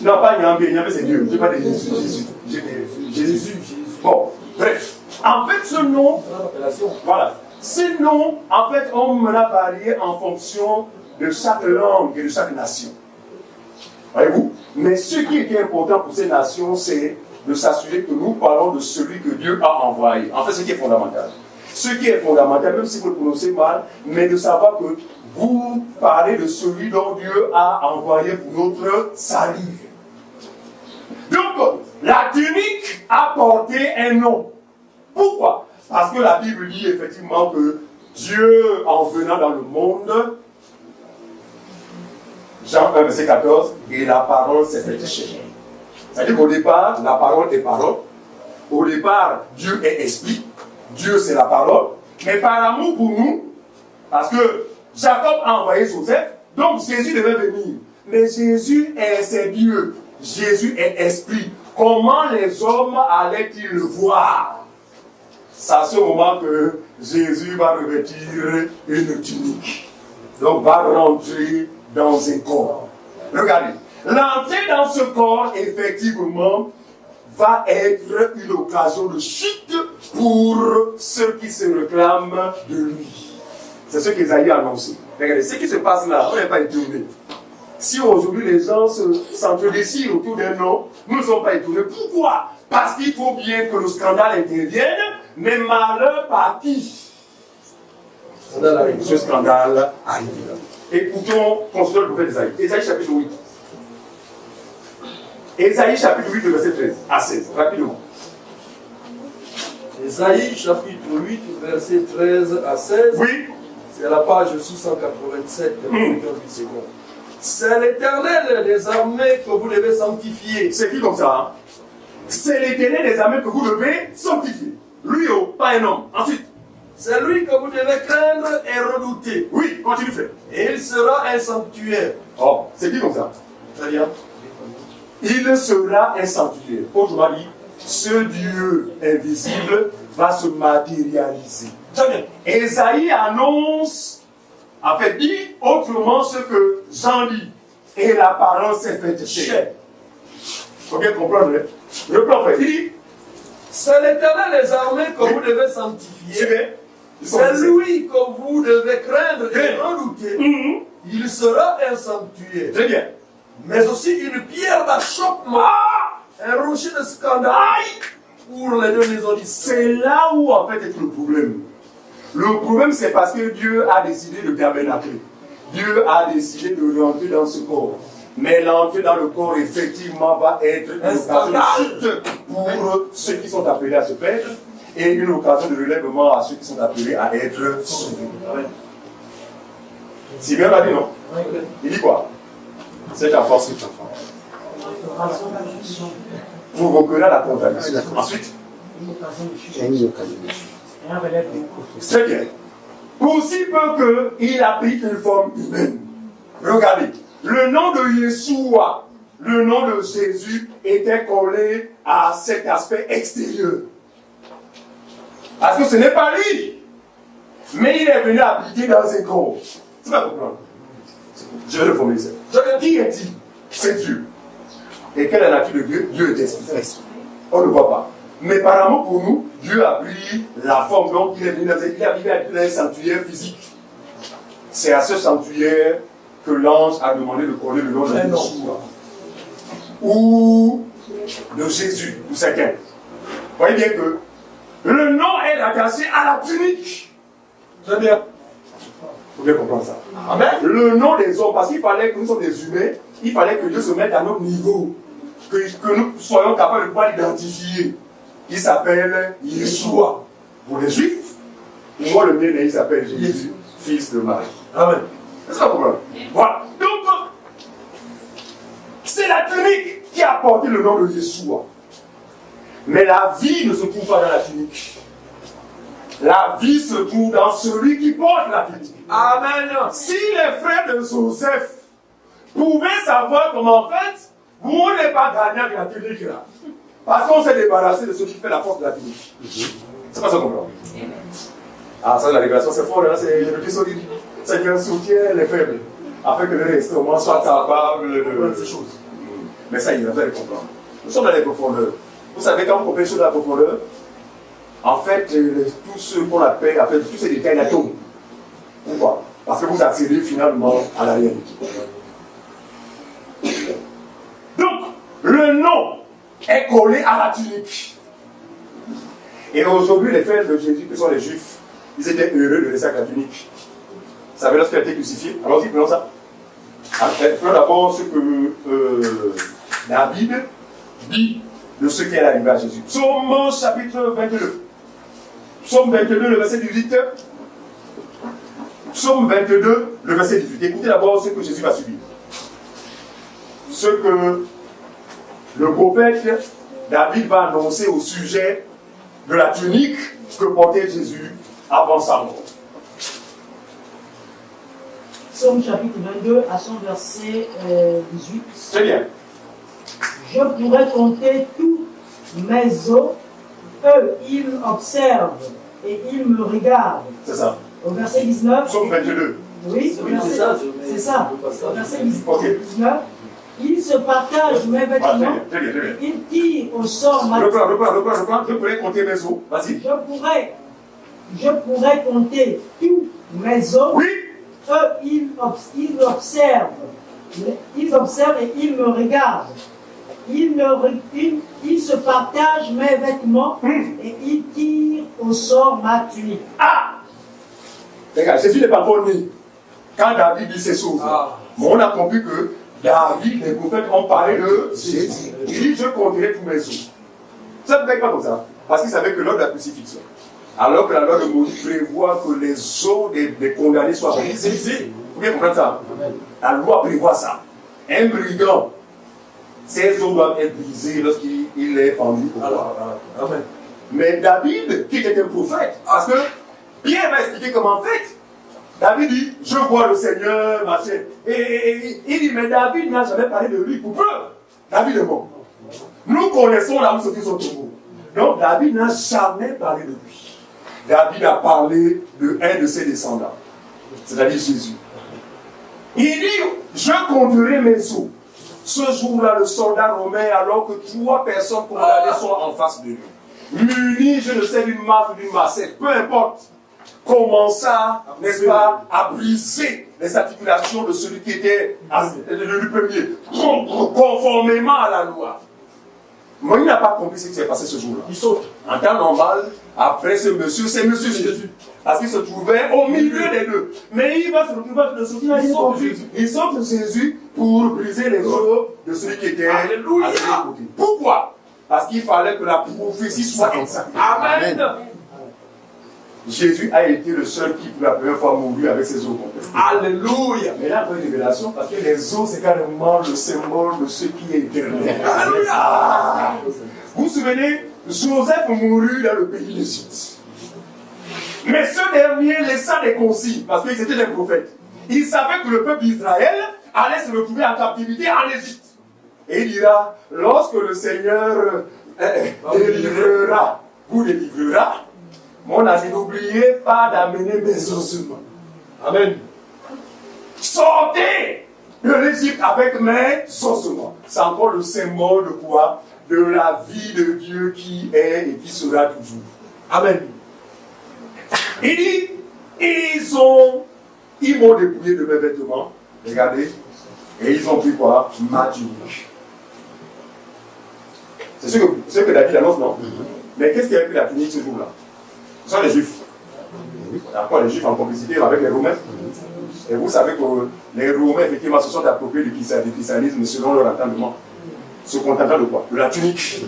Non, pas Nyambé, Nyambé c'est Dieu. Je n'ai pas de Jésus. Jésus. Bon, bref. En fait, ce nom, voilà. Ces noms, en fait, on me l'a varié en fonction de chaque langue et de chaque nation. Voyez-vous? Mais ce qui est important pour ces nations, c'est de s'assurer que nous parlons de celui que Dieu a envoyé. En fait, ce qui est fondamental. Ce qui est fondamental, même si vous le prononcez mal, mais de savoir que vous parlez de celui dont Dieu a envoyé pour notre salut. Donc, la tunique a porté un nom. Pourquoi? Parce que la Bible dit effectivement que Dieu, en venant dans le monde, Jean 1, verset 14, et la parole s'est faite chair. C'est-à-dire qu'au départ, la parole est parole. Au départ, Dieu est esprit. Dieu, c'est la parole. Mais par amour pour nous, parce que Jacob a envoyé Joseph, donc Jésus devait venir. Mais Jésus c'est Dieu. Jésus est esprit. Comment les hommes allaient-ils le voir? C'est à ce moment que Jésus va revêtir une tunique. Donc va rentrer dans un corps. Regardez. L'entrée dans ce corps, effectivement, va être une occasion de chute pour ceux qui se réclament de lui. C'est ce qu'Ésaïe a annoncé. Regardez, ce qui se passe là, on n'est pas étonné. Si aujourd'hui les gens s'entre-décident autour d'un nom, nous ne sommes pas étonnés. Pourquoi? Parce qu'il faut bien que le scandale intervienne, mais malheur par qui? Ce scandale arrive. Écoutons, consultons le prophète Ésaïe. Ésaïe chapitre 8. Ésaïe chapitre 8, verset 13 à 16, rapidement. Ésaïe chapitre 8, verset 13 à 16. Oui. C'est la page 687, 58 secondes. C'est l'Éternel des armées que vous devez sanctifier. C'est qui comme ça, hein? C'est l'Éternel des armées que vous devez sanctifier. Lui, oh, pas un homme. Ensuite. C'est lui que vous devez craindre et redouter. Oui, continue, frère. Et il sera un sanctuaire. Oh, c'est qui comme ça? Très bien. Il sera un sanctuaire. Autrement dit, ce Dieu invisible va se matérialiser. Très bien. Ésaïe annonce, en fait, dit autrement ce que Jean dit. Et la parole s'est faite chair. Il faut bien comprendre. Le prophète, il dit, c'est l'Éternel des armées que vous devez sanctifier. C'est lui que vous devez craindre et redouter. Il sera un sanctuaire. Très bien. Mais aussi une pierre d'achoppement. Un rocher de scandale pour les deux maisons d'Israël. C'est là où en fait est le problème. Le problème, c'est parce que Dieu a décidé de tabernacler. Dieu a décidé de rentrer dans ce corps. Mais l'entrée dans le corps, effectivement, va être une occasion de chute pour ceux qui sont appelés à se perdre. et une occasion de relèvement à ceux qui sont appelés à être sauvés. C'est bien la dit, non? Il dit quoi? Cet enfant. Vous reconnaissez la condamnation. Ensuite, très bien. Pour si peu qu'il a pris une forme humaine. Regardez, le nom de Yeshua, le nom de Jésus était collé à cet aspect extérieur. Parce que ce n'est pas lui, mais il est venu habiter dans un corps. Tu vas comprendre. Je vais le formuler ça. Qui est-il? C'est Dieu. Et quelle est la nature de Dieu? Dieu est esprit. On ne le voit pas. Mais par amour pour nous, Dieu a pris la forme, donc il est venu dans un sanctuaire physique. C'est à ce sanctuaire que l'ange a demandé de coller le nom de Yeshua. Ou de Jésus, ou certains. Vous voyez bien que le nom est attaché à la tunique. Très bien. Vous devez comprendre ça. Amen. Le nom des hommes, parce qu'il fallait que nous sommes des humains, il fallait que Dieu se mette à notre niveau. Que nous soyons capables de pouvoir l'identifier. Il s'appelle Yeshua. Pour les Juifs, moi le mien, il s'appelle Jésus, fils de Marie. Amen. C'est ça le problème. Voilà. Donc, c'est la tunique qui a porté le nom de Yeshua. Mais la vie ne se trouve pas dans la tunique. La vie se trouve dans celui qui porte la tunique. Amen. Si les frères de Joseph pouvaient savoir comment en fait, vous n'êtes pas gagné avec la tunique là. Parce qu'on s'est débarrassé de ce qui fait la force de la tunique. C'est pas ça qu'on comprend. Ah, ça, la révélation, c'est fort, là, c'est le plus solide. C'est qu'un soutien les faibles, afin que le reste au moins soit capable de ces choses. Mais ça, il va falloir comprendre. Nous sommes dans les profondeurs. Vous savez, quand vous comprenez sur la profondeur, en fait, tout ce qu'on appelle, en fait, tous ces détails, la tombe. Pourquoi? Parce que vous accédez finalement à la réalité. Donc, le nom est collé à la tunique. Et aujourd'hui, les frères de Jésus, qui sont les Juifs, ils étaient heureux de laisser avec la tunique. Vous savez, lorsqu'il a été crucifié, allons-y, prenons ça. Prenons d'abord ce que David dit de ce qui est arrivé à Jésus. Psaume chapitre 22. Psaume 22, le verset 18. Psaume 22, le verset 18. Écoutez d'abord ce que Jésus va subir. Ce que le prophète David va annoncer au sujet de la tunique que portait Jésus avant sa mort. Psaume chapitre 22 à son verset 18. Très bien. Je pourrais compter tous mes os, eux, ils observent et ils me regardent. C'est ça. Au verset 19. Psaume 22. Oui, c'est ça. C'est ça. Au verset 19. Okay. Ils se partagent mes vêtements. Très bien. Ils tirent au sort ma Reprends. Je pourrais compter mes os. Vas-y. Je pourrais compter tous mes os. Oui. Eux, ils observent. Ils observent et ils me regardent. Ils se partagent mes vêtements et ils tirent au sort ma tunique. Ah! Regarde, Jésus n'est pas encore né. Quand David dit ces choses, mais on a compris que David, les prophètes ont parlé de Jésus. Il dit, je compterai tous mes os. Ça ne fait pas comme ça. Parce qu'il savait que l'heure de la crucifixion, alors que la loi de Moïse prévoit que les os des condamnés soient brisés. Vous pouvez comprendre ça? La loi prévoit ça. Un brigand, ses os doivent être brisés lorsqu'il est pendu au bois. Mais David, qui était un prophète, parce que Pierre va expliquer comment en fait. David dit, je vois le Seigneur, machin. Et il dit, mais David n'a jamais parlé de lui pour peur. David est mort. Nous connaissons là où se trouve son tombeau. Donc David n'a jamais parlé de lui. David a parlé de un de ses descendants, c'est-à-dire Jésus. Il dit, je compterai mes os. Ce jour-là, le soldat romain, alors que 3 personnes condamnées sont en face de lui, munis, je ne sais, d'une marque ou d'une macette, peu importe, commença, n'est-ce pas, à briser les articulations de celui qui était le premier, conformément à la loi. Moi, il n'a pas compris ce qui s'est passé ce jour-là. Il saute. En temps normal, après ce monsieur, c'est monsieur Jésus. Parce qu'il se trouvait au milieu des deux. Mais il va se retrouver de celui qui saute Jésus. Il saute Jésus pour briser les os de celui qui était à l'autre côté. Pourquoi? Parce qu'il fallait que la prophétie soit exacte. Amen. Jésus a été le seul qui, pour la première fois, mourut avec ses os complets. Alléluia. Mais là, il y a une révélation, parce que les os, c'est carrément le symbole de ce qui est éternel. Alléluia. Vous vous souvenez, Joseph mourut dans le pays d'Égypte. Mais ce dernier laissa des consignes, parce qu'ils étaient des prophètes. Il savait que le peuple d'Israël allait se retrouver en captivité en Égypte. Et il dira, lorsque le Seigneur vous délivrera, mon ami, n'oubliez pas d'amener mes ossements. Amen. Sortez de l'Égypte avec mes ossements. C'est encore le symbole de quoi? De la vie de Dieu qui est et qui sera toujours. Amen. Il dit, ils m'ont dépouillé de mes vêtements. Regardez. Et ils ont pris quoi? Ma tunique. C'est ce que David annonce, non? Mais qu'est-ce qui a pris la tunique ce jour-là? Ce sont les Juifs. Encore les Juifs en complicité avec les Romains. Et vous savez que les Romains, effectivement, se sont appropriés du christianisme selon leur entendement. Se contentant de quoi? De la tunique.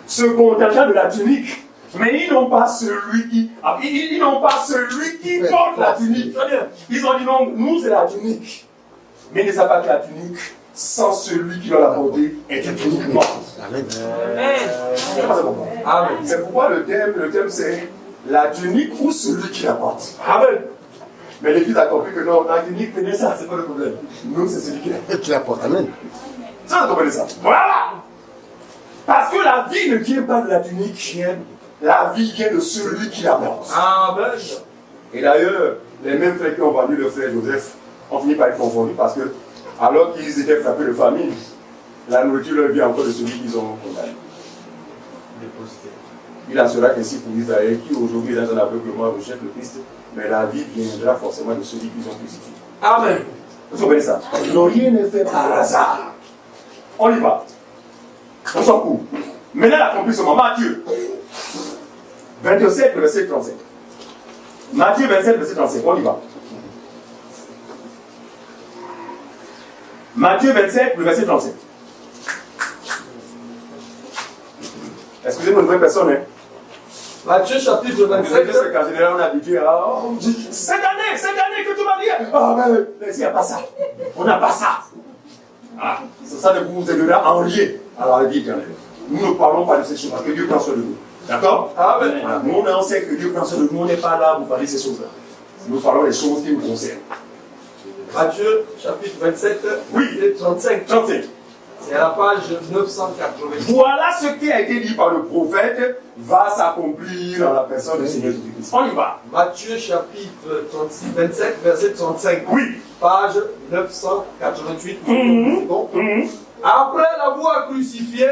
Se contentant de la tunique. Mais ils n'ont pas celui qui. Ils n'ont pas celui qui porte la tunique. Ils ont dit non, nous c'est la tunique. Mais ils ne savent pas que la tunique, sans celui qui doit la porter, est une tunique morte. Amen. Amen. C'est pourquoi le thème c'est la tunique ou celui qui la porte. Amen. Mais l'Église a compris que non, la tunique, prenez ça, c'est pas le problème. Nous, c'est celui qui la porte. Amen. Ça, vous comprenez ça? Voilà. Parce que la vie ne vient pas de la tunique, la vie vient de celui qui la porte. Amen. Et d'ailleurs, les mêmes frères qui ont vendu le frère Joseph ont fini par être confondus parce que, alors qu'ils étaient frappés de famine, la nourriture leur vient encore de celui qu'ils ont condamné. Il en sera ainsi pour Israël qui aujourd'hui est dans un aveuglement rejette le Christ, mais la vie viendra forcément de celui qu'ils ont crucifié. Amen. Vous comprenez ça? Non, rien n'est fait par hasard. On y va. On s'en fout. Maintenant, l'accomplissement. Matthieu 27, verset 35. Matthieu 27, verset 35. On y va. Matthieu 27, verset 35. Excusez-moi, une vraie personne, hein. Matthieu chapitre 27. C'est qu'en général, on est habitué à. Cette année que tu m'as dit. Ah, mais ici, il n'y a pas ça. On n'a pas ça. Ah, ça ne vous aidera en rien à la vie éternelle. Nous ne parlons pas de ces choses, que Dieu prend soin de nous. D'accord? Amen. Voilà. Nous, on sait que Dieu prend soin de nous, on n'est pas là pour parler de ces choses-là. Nous parlons des choses qui nous concernent. Matthieu chapitre 27, oui, 35. C'est à la page 980. Voilà ce qui a été dit par le prophète va s'accomplir dans la personne du Seigneur Jésus-Christ. On y va. Matthieu chapitre 27, verset 35. Oui. Page 988. C'est bon. Après l'avoir crucifié,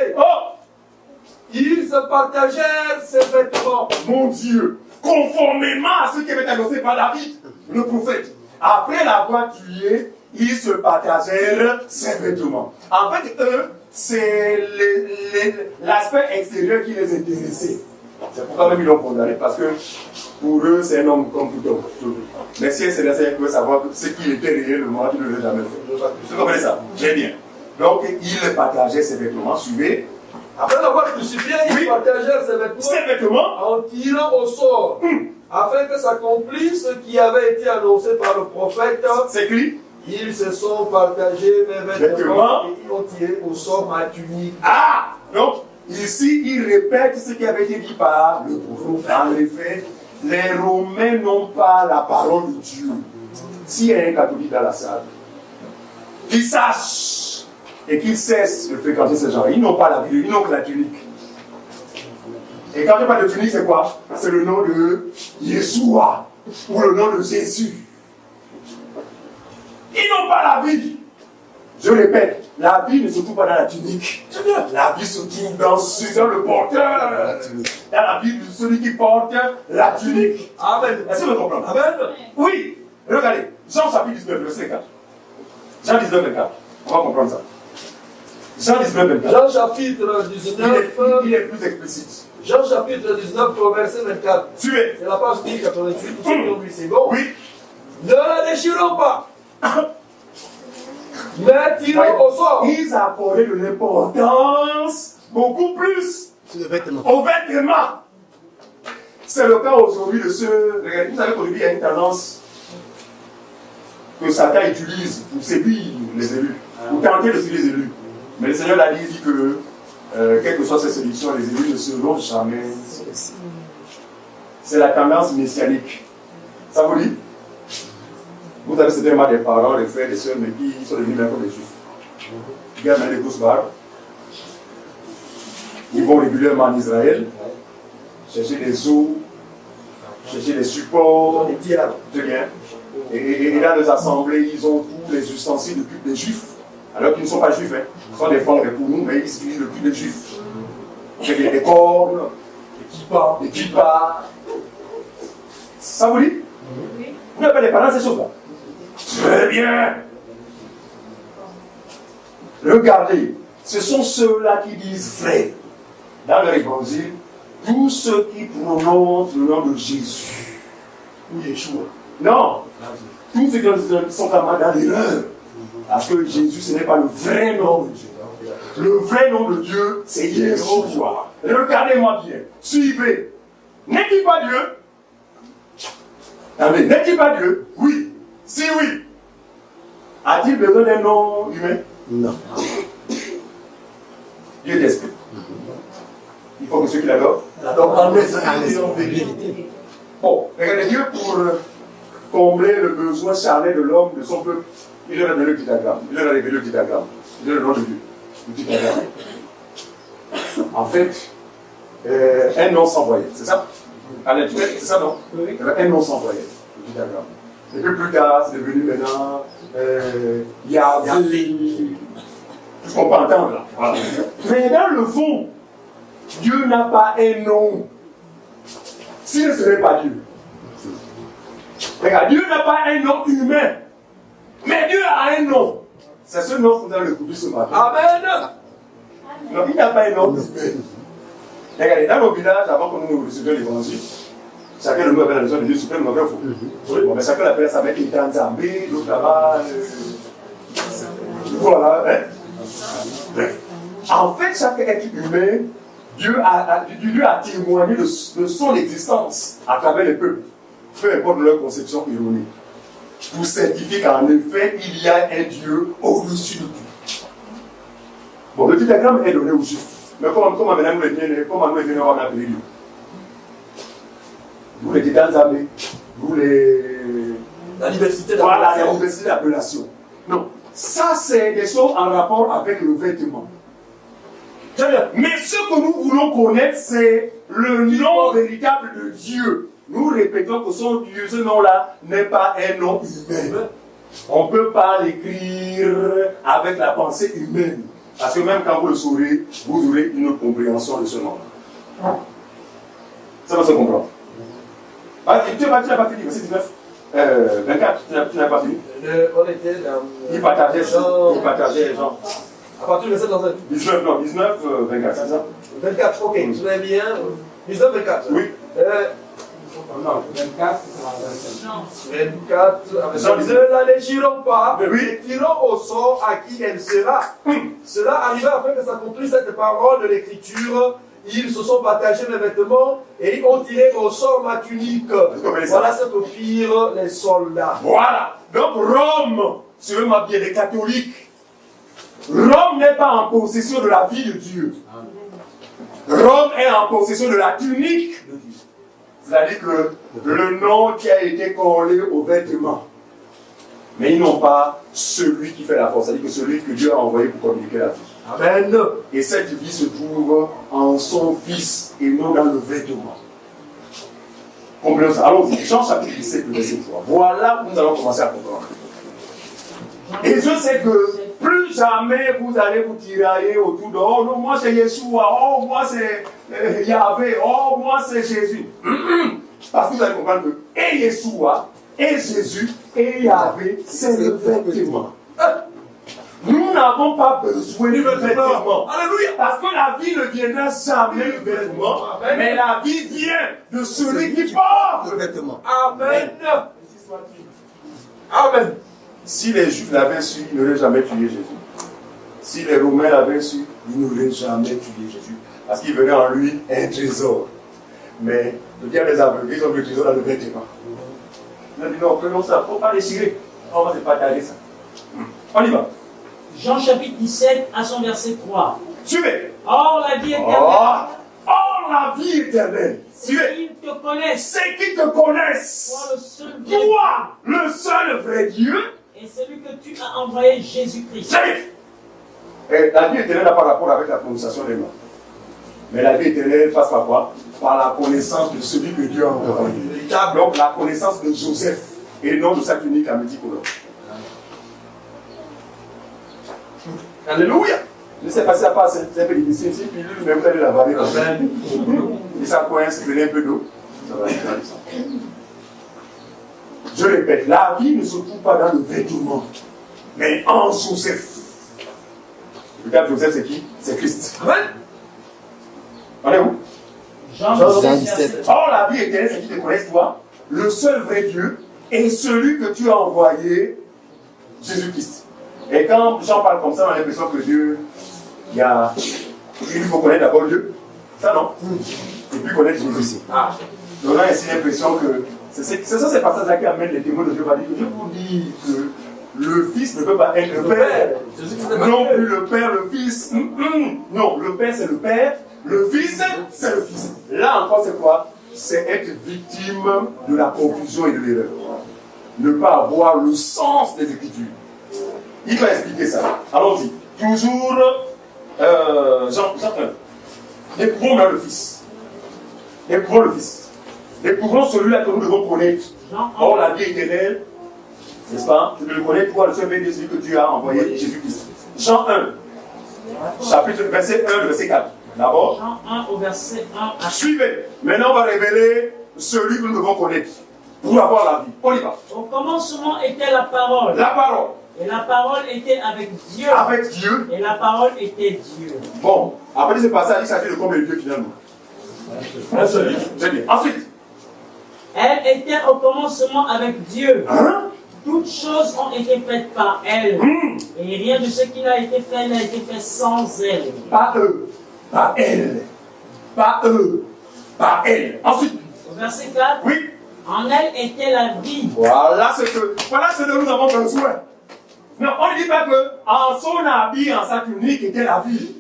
ils se partagèrent ses vêtements. Mon Dieu, conformément à ce qui avait été annoncé par David, le prophète. Après l'avoir tué, ils se partagèrent ses vêtements. En fait, eux, c'est l'aspect extérieur qui les intéressait. C'est pourquoi même ils l'ont condamné, parce que pour eux, c'est un homme comme tout homme. Mais si c'est nécessaire qu'ils veulent savoir ce qu'il était réellement, ils ne l'ont jamais fait. Vous comprenez ça? Très bien. Donc, ils partageaient ses vêtements, suivez. Après l'avoir crucifié, ils partagèrent ses vêtements en tirant au sort, afin que s'accomplisse ce qui avait été annoncé par le prophète. C'est écrit. Ils se sont partagés mes vêtements et ils ont tiré au sort ma tunique. Ah! Donc, ici, il répète ce qui avait été dit par le prophète. En effet, les Romains n'ont pas la parole de Dieu. S'il y a un catholique dans la salle, qu'il sache et qu'il cesse de fréquenter ce genre, ils n'ont pas la Bible, ils n'ont que la tunique. Et quand je parle de tunique, c'est quoi? C'est le nom de Yeshua ou le nom de Jésus. Ils n'ont pas la vie. Je répète, la vie ne se trouve pas dans la tunique. La vie se trouve dans le porteur. Dans la vie de celui qui porte la tunique. Amen. Est-ce que vous comprenez? Amen. Oui. Regardez, Jean chapitre 19, verset 4. Jean 19, 24. On va comprendre ça. Jean 19, 24. Jean chapitre 19. Il est plus explicite. Jean chapitre 19, verset 24. Suivez. C'est la page 1088. Tout ce qu'on lui, c'est bon. Oui. Ne la déchirons pas. Mais tirons au sort. Ils accordaient de l'importance beaucoup plus Sur le vêtement. aux vêtements. C'est le cas aujourd'hui de ceux. Regardez, vous savez qu'aujourd'hui, il y a une tendance que Satan utilise pour séduire les élus, pour tenter de séduire les élus. Mais le Seigneur l'a dit que, quelle que soit cette séduction, les élus ne seront jamais. C'est la tendance messianique. Ça vous dit? Vous savez, c'était des parents, des frères, des soeurs, mais qui sont devenus même comme des juifs. Ils gagnent des grosses barres. Ils vont régulièrement en Israël, chercher des eaux, chercher des supports, des dialogues. Et dans les assemblées, ils ont tous les ustensiles de culte des juifs, alors qu'ils ne sont pas juifs. Hein. Ils sont des femmes pour nous, mais ils utilisent le culte des juifs. Des cornes, des kippas. Ça vous dit? Oui. Vous n'avez pas les parents, c'est ça. Très bien. Regardez, ce sont ceux-là qui disent vrai. Dans leur évangile, tous ceux qui prononcent le nom de Jésus ou Yeshua. Non, tous ceux qui sont capables dans l'erreur. Parce que Jésus, ce n'est pas le vrai nom de Dieu. Le vrai nom de Dieu, c'est Yeshua. Regardez-moi bien. Suivez. N'est-il pas Dieu? Amen. N'est-il pas Dieu? Oui. Si oui. A-t-il besoin d'un nom humain? Non. Dieu est esprit. Il faut que ceux qui l'adorent en esprit et en vérité. Bon, regardez, Dieu pour combler le besoin charnel de l'homme, de son peuple, il leur a donné le diagramme. Il leur a révélé le diagramme. Il leur a le nom de Dieu. Le diagramme. En fait, un nom sans voyelle, c'est ça? À l'intellectuel, c'est ça, non? Oui. Un nom sans voyelle, le diagramme. Et puis plus tard, c'est devenu maintenant Yahvé. Tout ce qu'on peut entendre là. Voilà. Mais dans le fond, Dieu n'a pas un nom. S'il ne serait pas Dieu. Regarde, Dieu n'a pas un nom humain. Mais Dieu a un nom. C'est ce nom qu'on a découvert ce matin. Amen. Non, il n'a pas un nom humain. Regardez, dans nos villages, avant que nous recevions l'évangile, chacun de nous avait la notion de Dieu suprême, mais faux. Oui, bon, mais chacun l'appelait ça avec une tante Zambé, l'autre là-bas. Voilà, hein. Bref. En fait, chaque être humain, Dieu a témoigné de son existence à travers les peuples, peu importe leur conception ironique, pour certifier qu'en effet, il y a un Dieu au-dessus de tout. Bon, le diagramme est donné aux Juifs. Mais comment maintenant nous les venons, on va appeler Dieu? Vous les titans armés, vous les... La diversité d'appellation. Voilà, la diversité d'appellation. Non, ça c'est des choses en rapport avec le vêtement. Mais ce que nous voulons connaître, c'est le nom véritable de Dieu. Nous répétons que son Dieu, ce nom-là, n'est pas un nom humain. On ne peut pas l'écrire avec la pensée humaine. Parce que même quand vous le saurez, vous aurez une autre compréhension de ce nom-là. Ça va se comprendre. Tu n'as pas fini, verset 19. 24, tu n'as pas fini. On était dans... Il partageait les gens. À partir du verset 19, 24, c'est ça? 24, ok, je vais bien. 19, 24. Oui. Non, 24, c'est 24. Ne la déchirons pas, mais tirons au sort à qui elle sera. Cela arriva afin que s'accomplisse cette parole de l'Écriture. Ils se sont partagés les vêtements et ils ont tiré au sort ma tunique. Voilà ce que firent les soldats. Voilà. Donc Rome, si vous m'appelez les catholiques, Rome n'est pas en possession de la vie de Dieu. Rome est en possession de la tunique de Dieu. C'est-à-dire que le nom qui a été collé aux vêtements. Mais ils n'ont pas celui qui fait la force. C'est-à-dire que celui que Dieu a envoyé pour communiquer la vie. Amen. Et cette vie se trouve en son Fils et non dans le vêtement. Comprenons ça. Allons-y. Jean chapitre 17, verset 3. Voilà où nous allons commencer à comprendre. Et je sais que plus jamais vous allez vous tirailler autour de oh non, moi c'est Yeshua, oh moi c'est Yahvé, oh moi c'est Jésus. Parce que vous allez comprendre que et Yeshua, et Jésus, et Yahvé, c'est le vêtement. Nous n'avons pas besoin de vêtements. Alléluia. Parce que la vie ne viendra jamais du vêtement, mais la vie vient de celui qui porte le vêtement. Amen. Amen. Si les Juifs l'avaient su, ils n'auraient jamais tué Jésus. Si les Romains l'avaient su, il n'aurait jamais tué Jésus. Parce qu'il venait en lui un trésor. Mais le diable les aveugles, ils ont vu le trésor dans le vêtement. Il a dit non, prenons ça, il ne faut pas déchirer. On va se partager ça. On y va. Jean chapitre 17 à son verset 3. Suivez. Or la vie éternelle. Or la vie éternelle. Suivez. Qu'ils te connaissent. C'est qu'ils te connaissent. Toi, le seul vrai Dieu. Et celui que tu as envoyé, Jésus-Christ. Et la vie éternelle n'a pas rapport avec la prononciation des noms. Mais la vie éternelle passe par quoi? Par la connaissance de celui que Dieu a envoyé. Donc la connaissance de Joseph et non de sa tunique à midi pour l'homme. Alléluia. Je sais pas si ça passe, c'est un peu difficile. Si puis lui, même vous allez la valer. Et ça coince, il venait un peu d'eau. Ça va être ça. Je répète, la vie ne se trouve pas dans le vêtement, mais en Joseph. Regarde, Joseph, c'est qui? C'est Christ. Amen. On est où? Jean 17. Or, la vie éternelle, c'est qui te connaisse, toi, le seul vrai Dieu, et celui que tu as envoyé, Jésus-Christ. Et quand Jean parle comme ça, on a l'impression que Dieu, il faut connaître d'abord Dieu. Ça, non? Et puis connaître Jésus. Donc, on a ainsi l'impression que c'est ça, ces passages-là qui amènent les témoins de Jéhovah. Je vous dis que le Fils ne peut pas être le Père. Non plus le Père, le Fils. Non, le Père, c'est le Père. Le Fils, c'est le Fils. Là encore, c'est quoi? C'est être victime de la confusion et de l'erreur. Ne pas avoir le sens des Écritures. Il va expliquer ça. Allons-y. Toujours, Jean 1. Découvrons là le Fils. Découvrons le Fils. Découvrons celui-là que nous devons connaître. Or, la vie éternelle, n'est-ce pas? Tu le connais, toi, le seul de celui que Dieu a envoyé, Jésus-Christ. Jean 1, chapitre verset 1, verset 4. D'abord. Jean 1 au verset 1 à... Suivez. Maintenant, on va révéler celui que nous devons connaître pour avoir la vie. On y va. Au commencement était la parole. La parole. Et la parole était avec Dieu. Avec Dieu. Et la parole était Dieu. Bon, après ce passage, il s'agit de combien de Dieu finalement? Un seul. Très bien. Ensuite. Elle était au commencement avec Dieu. Hein? Toutes choses ont été faites par elle. Et rien de ce qui a été fait n'a été fait sans elle. Pas eux. Pas elle. Pas eux. Pas elle. Ensuite. Au verset 4. Oui. En elle était la vie. Voilà ce dont nous avons besoin. Non, on ne dit pas que en son habit, en sa tunique était la vie.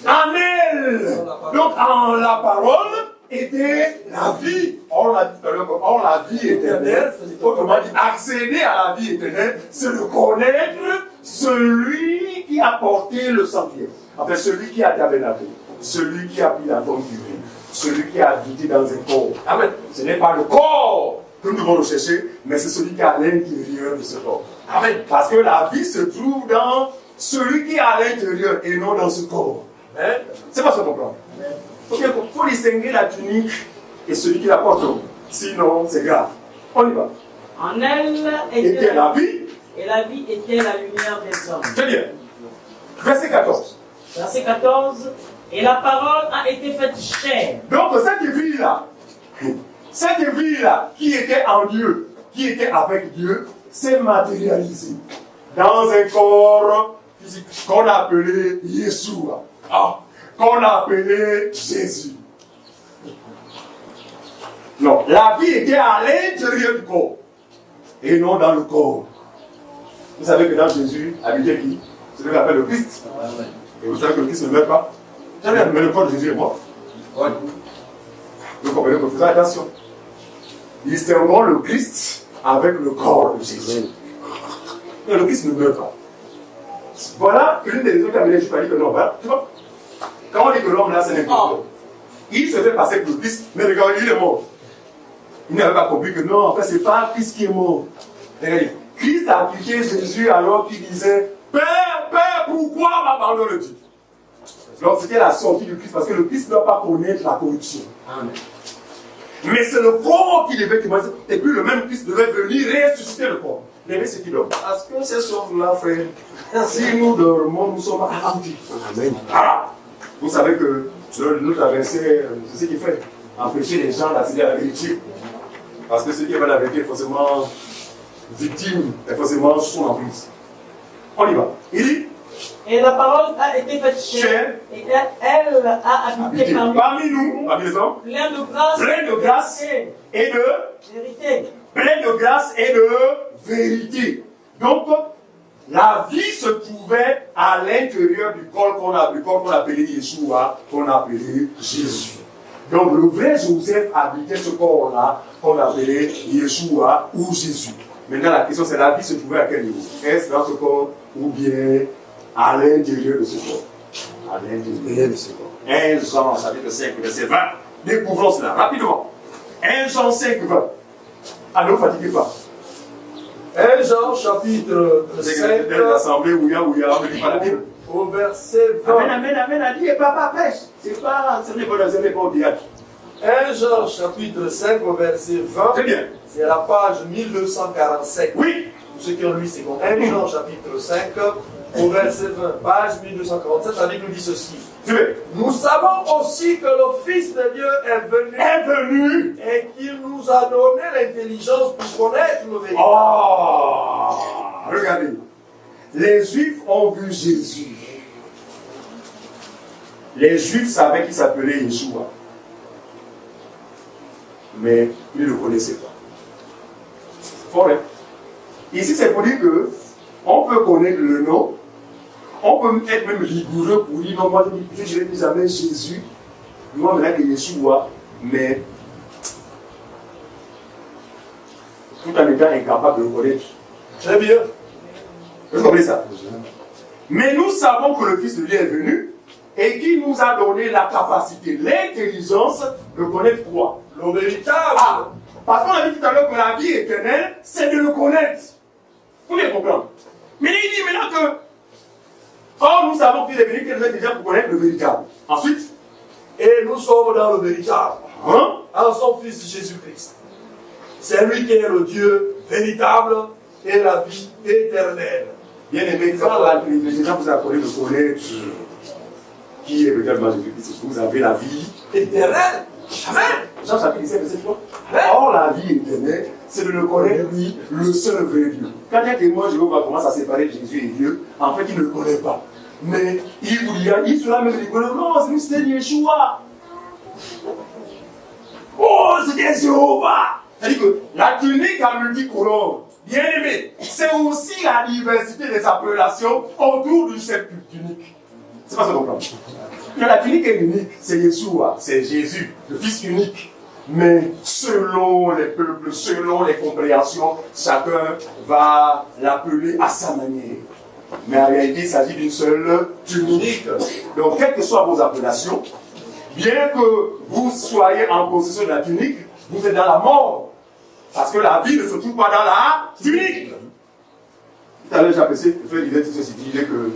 En elle. Donc en la parole était la vie. Or la vie éternelle, autrement dit, accéder à la vie éternelle, c'est de connaître celui qui a porté le sanctuaire. Enfin, celui qui a tabernacle, celui qui a pris la forme humaine, celui qui a habité dans un corps. Amen. Ce n'est pas le corps que nous devons rechercher, mais c'est celui qui est à l'intérieur de ce corps. Amen. Parce que la vie se trouve dans celui qui est à l'intérieur et non dans ce corps. C'est pas ce qu'on comprend. Il faut distinguer la tunique et celui qui la porte. Sinon, c'est grave. On y va. En elle était la vie. Et la vie était la lumière des hommes. Très bien. Verset 14. Verset 14. Et la parole a été faite chair. Donc cette vie-là, qui était en Dieu, qui était avec Dieu, s'est matérialisée dans un corps physique qu'on a appelé Yeshua. Qu'on a appelé Jésus. Non, la vie était à l'intérieur du corps et non dans le corps. Vous savez que dans Jésus habitait qui? C'est ce qu'on appelle le Christ. Et vous savez que le Christ ne meurt pas. Mais le corps de Jésus est mort. Vous comprenez que faisons attention. Distinguons le Christ avec le corps de Jésus. Et le Christ ne meurt pas. Voilà une des raisons qui a amené Jésus à dire que non, tu vois. Quand on dit que l'homme là, c'est n'importe quoi. Il se fait passer pour le Christ, mais regardez, il est mort. Il n'avait pas compris que non, en fait, ce n'est pas Christ qui est mort. Regardez, Christ a appliqué Jésus alors qu'il disait Père, pourquoi m'abandonnes-tu? Donc c'était la sortie du Christ, parce que le Christ ne doit pas connaître la corruption. Amen. Mais c'est le corps qui devait commencer. Et puis le même Christ devait venir ressusciter le corps. Regardez ce qu'il donne. Parce que ces choses-là, frère, si nous dormons, nous sommes accomplis. Amen. Vous savez que notre verset, c'est ce qu'il fait. Empêcher les gens d'accéder à la vérité. Parce que ceux qui veulent la vérité est forcément victime, est forcément sous l'emprise. On y va. Il dit Et la parole a été faite chair. Et elle a habité parmi nous, parmi les hommes, plein de grâce et de vérité. Plein de grâce et de vérité. Donc, la vie se trouvait à l'intérieur du corps qu'on appelait Yeshua, qu'on appelait Jésus. Donc, le vrai Joseph habitait ce corps-là, qu'on appelait Yeshua ou Jésus. Maintenant, la question c'est, la vie se trouvait à quel niveau? Est-ce dans ce corps ou bien à l'intérieur de ce corps? À l'intérieur de ce corps. 1 Jean, chapitre 5, verset 20. Découvrons cela rapidement. 1 Jean 5, 20. Alors, ne fatiguez pas. 1 Jean, chapitre 5, l'assemblée où il y a, on ne lit pas la Bible. Au verset 20. Amen, a dit, et papa pêche. Ce n'est pas au théâtre. 1 Jean, chapitre 5, au verset 20. Très bien. C'est la page 1247. Oui. Pour ceux qui ont lu, c'est bon. 1 Jean, chapitre 5, au verset 20, page 1247, la Bible nous dit ceci. Nous savons aussi que le Fils de Dieu est venu et qu'il nous a donné l'intelligence pour connaître le véritable. Oh, regardez. Les Juifs ont vu Jésus. Les Juifs savaient qu'il s'appelait Yeshua. Mais ils ne le connaissaient pas. C'est fort, hein? Ici, c'est pour dire que on peut connaître le nom. On peut être même rigoureux pour dire non, moi je dirais plus jamais Jésus, moi maintenant que Yeshua, mais tout en étant incapable de le connaître. Très bien. Vous comprenez ça? Mais nous savons que le Fils de Dieu est venu et qu'il nous a donné la capacité, l'intelligence de connaître quoi? Le véritable. Ah, parce qu'on a dit tout à l'heure que la vie éternelle, c'est de le connaître. Vous pouvez comprendre. Mais il dit maintenant que or, nous savons qu'il est venu qu'il est déjà pour connaître le véritable. Ensuite, et nous sommes dans le véritable. En son Fils Jésus-Christ. C'est lui qui est le Dieu véritable et la vie éternelle. Bien aimé, les gens vous appellent de connaître qui est véritablement Jésus-Christ. Vous avez la vie éternelle. Amen. Jean chapitre 17, verset 3. Or, la vie éternelle, c'est de le connaître, lui, le seul vrai Dieu. Quand un témoin Jéhovah commence à séparer Jésus et Dieu, en fait, il ne le connaît pas. Mais il vous dit cela même, il dit non, c'était Yeshua. Oh, c'était Jéhovah. C'est-à-dire que la tunique à multicolore, bien aimé, c'est aussi la diversité des appellations autour du cette tunique. C'est pas ça qu'on comprend. La tunique est unique, c'est Yeshua, c'est Jésus, le Fils unique. Mais selon les peuples, selon les compréhensions, chacun va l'appeler à sa manière. Mais en réalité, il s'agit d'une seule tunique. Donc, quelles que soient vos appellations, bien que vous soyez en possession de la tunique, vous êtes dans la mort. Parce que la vie ne se trouve pas dans la tunique. Tout à l'heure, j'ai apprécié de faire l'idée de ceci, qui disait que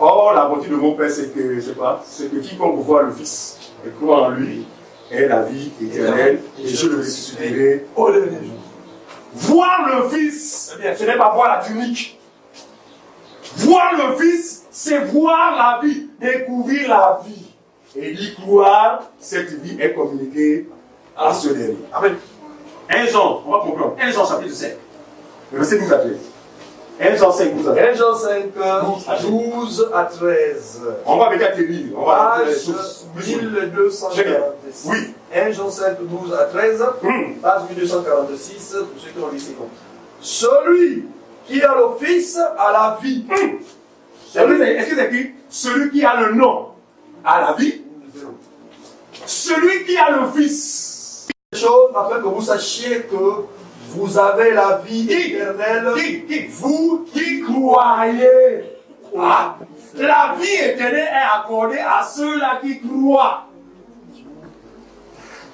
or, la bonté de mon Père, c'est que, je sais pas, c'est que quiconque voit le Fils et croit en lui est la vie éternelle et je le ressusciterai au dernier jour. Voir le Fils, ce n'est pas voir la tunique. Voir le Fils, c'est voir la vie, découvrir la vie. Et d'y croire, cette vie est communiquée à ce dernier. Amen. 1 Jean, on va comprendre. 1 Jean chapitre 5. Verset 12 à 13. 1 Jean 5, 12 à 13. 1 Jean 5, 12 à 13. On va peut-être lire. On va page 1246. Oui. 1 Jean 5, 12 à 13. Page 1246, pour ceux qui ont lu, c'est bon. Celui qui a le Fils a la vie. Est-ce que c'est écrit celui qui a le nom a la vie? Celui qui a le Fils. Chose afin que vous sachiez que vous avez la vie éternelle. Vous qui croyez. Ah, la vie éternelle est accordée à ceux-là qui croient.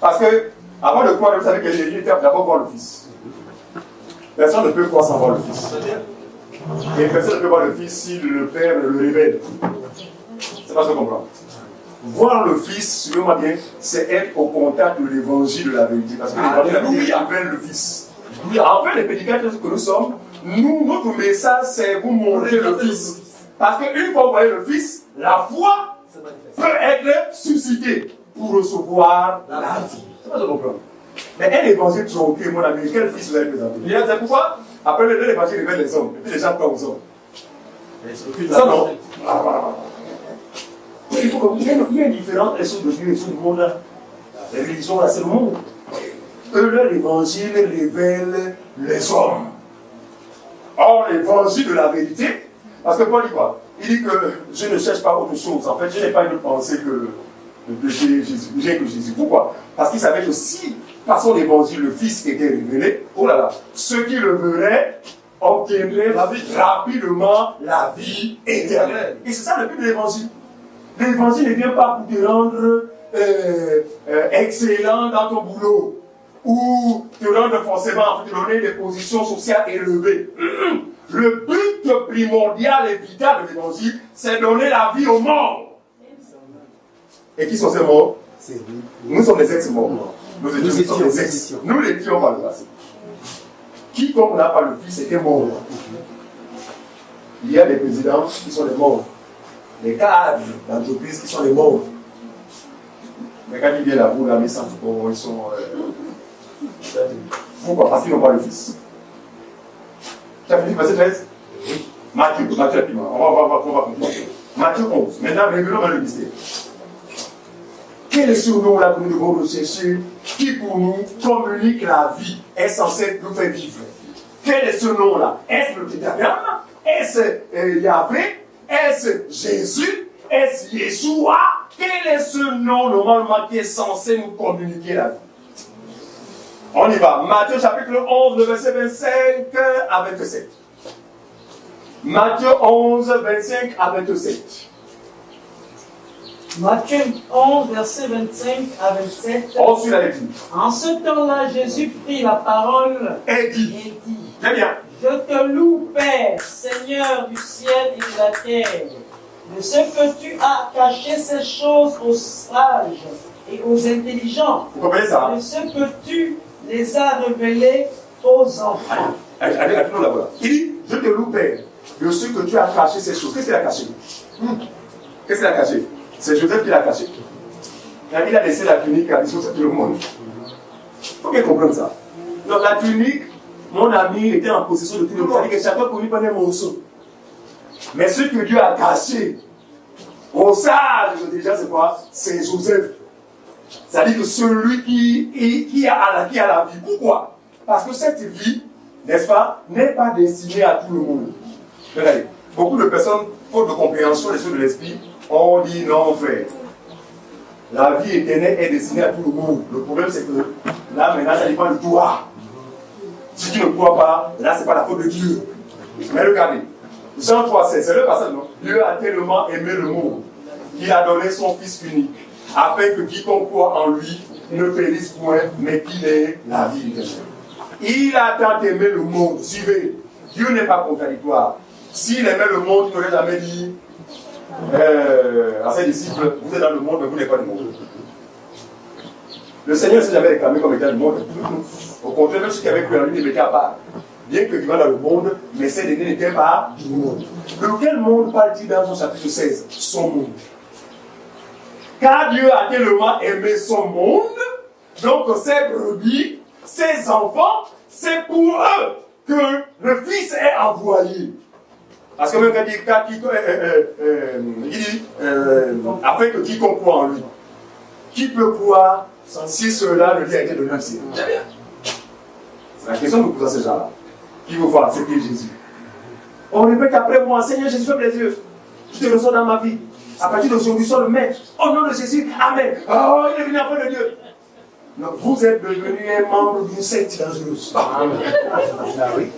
Parce que, avant de croire, vous savez que Jésus était d'abord voir le Fils. Personne ne peut croire sans voir le Fils. Et personne ne peut voir le Fils si le Père le révèle. C'est pas ce qu'on comprend. Voir le Fils, suivez-moi bien, c'est être au contact de l'évangile de la vérité. Parce que l'évangile révèle le Fils. En fait, les prédicateurs que nous sommes, notre message, c'est vous montrer le Fils. Parce qu'une fois que vous voyez le Fils, la foi peut être suscitée pour recevoir la vie. C'est pas ce qu'on comprend. Mais un évangile tronqué, mon ami, quel Fils vous avez présenté? C'est pourquoi, après l'évangile révèle les hommes, et puis les gens croient aux hommes. Ça non. Il faut qu'il y ait une différence entre ceux de Dieu et ceux du monde là. Les religions là, c'est le monde. Eux, leur évangile révèle les hommes. Or, l'évangile de la vérité, parce que Paul dit quoi? Il dit que je ne cherche pas autre chose. En fait, je n'ai pas une autre pensée que Jésus. Pourquoi? Parce qu'il savait que si, par son évangile, le Fils était révélé, oh là là, ceux qui le verraient obtiendraient rapidement la vie éternelle. Et c'est ça le but de l'évangile. L'évangile ne vient pas pour te rendre excellent dans ton boulot ou te rendre forcément, te donner des positions sociales élevées. Le but primordial et vital de l'évangile, c'est donner la vie aux morts. Et qui sont ces morts? Nous sommes des ex-morts. Nous étions des ex. Nous l'étions par le passé. Quiconque n'a pas le Fils était mort. Il y a des présidents qui sont des morts. Les cadres d'entreprise qui sont des morts. Mais quand ils viennent là, vous, la mission, ils sont. Pourquoi? Parce qu'ils n'ont pas le Fils. Tu as fini verset 13? Oui. Matthieu rapidement. On va comprendre. Matthieu 11. Maintenant, révélons dans le mystère. Quel est ce nom-là que nous devons rechercher qui pour nous communique la vie, est censé nous faire vivre? Quel est ce nom-là? Est-ce le Tétragramme? Est-ce Yahvé? Est-ce Jésus? Est-ce Yeshua? Quel est ce nom normalement qui est censé nous communiquer la vie? On y va. Matthieu chapitre 11, le verset 25 à 27. Matthieu 11, 25 à 27. Matthieu 11, verset 25 à 27. On suit la lecture. En ce temps-là, Jésus prit la parole et dit. Très bien. Je te loue, Père, Seigneur du ciel et de la terre, de ce que tu as caché ces choses aux sages et aux intelligents. Vous comprenez ça? De ce que tu les as révélés aux enfants. Allez, nous là-bas. Il dit, je te loue, Père, de ce que tu as caché ces choses. Qu'est-ce qu'il a caché? Qu'est-ce qu'il a caché? C'est Joseph qui l'a caché. Il a laissé la tunique à disposition de tout le monde. Il faut bien comprendre ça. Donc la tunique, mon ami était en possession de tout le monde. C'est-à-dire que chacun pour lui prenait un morceau. Mais ce que Dieu a caché aux sages, déjà c'est quoi? C'est Joseph. C'est-à-dire que celui qui a la vie. Pourquoi? Parce que cette vie, n'est-ce pas, n'est pas destinée à tout le monde. Regardez, beaucoup de personnes, faute de compréhension des choses de l'esprit, on dit non, frère. La vie éternelle est destinée à tout le monde. Le problème, c'est que là, maintenant, ça dépend de toi. Si tu ne crois pas, là, ce n'est pas la faute de Dieu. Mais regardez, Jean 3,16, c'est le passage, non? Dieu a tellement aimé le monde qu'il a donné son Fils unique, afin que quiconque croit en lui ne périsse point, mais qu'il ait la vie éternelle. Il a tant aimé le monde. Suivez, Dieu n'est pas contradictoire. S'il aimait le monde, il n'aurait jamais dit à ses disciples, vous êtes dans le monde, mais vous n'êtes pas du monde. Le Seigneur ne s'est jamais réclamé comme étant du monde. Au contraire, même ceux qui avaient cru en lui, il était à part. Bien que vivant dans le monde, mais ces derniers n'étaient pas du monde. De quel monde parle-t-il dans son chapitre 16? Son monde. Car Dieu a tellement aimé son monde, donc ses brebis, ses enfants, c'est pour eux que le Fils est envoyé. Parce que même quand il dit, afin que quiconque croit en lui, qui peut croire si cela ne lui a été donné un ciel? C'est la question que vous posez à ces gens-là. Qui vous faut accepter Jésus? On répète après moi, Seigneur Jésus, ferme les yeux. Je te reçois dans ma vie. À partir d'aujourd'hui, sois le maître. Au nom de Jésus, Amen. Oh, il est venu enfant de Dieu. Donc, vous êtes devenu un membre d'une secte dangereuse. Amen. Ah oui.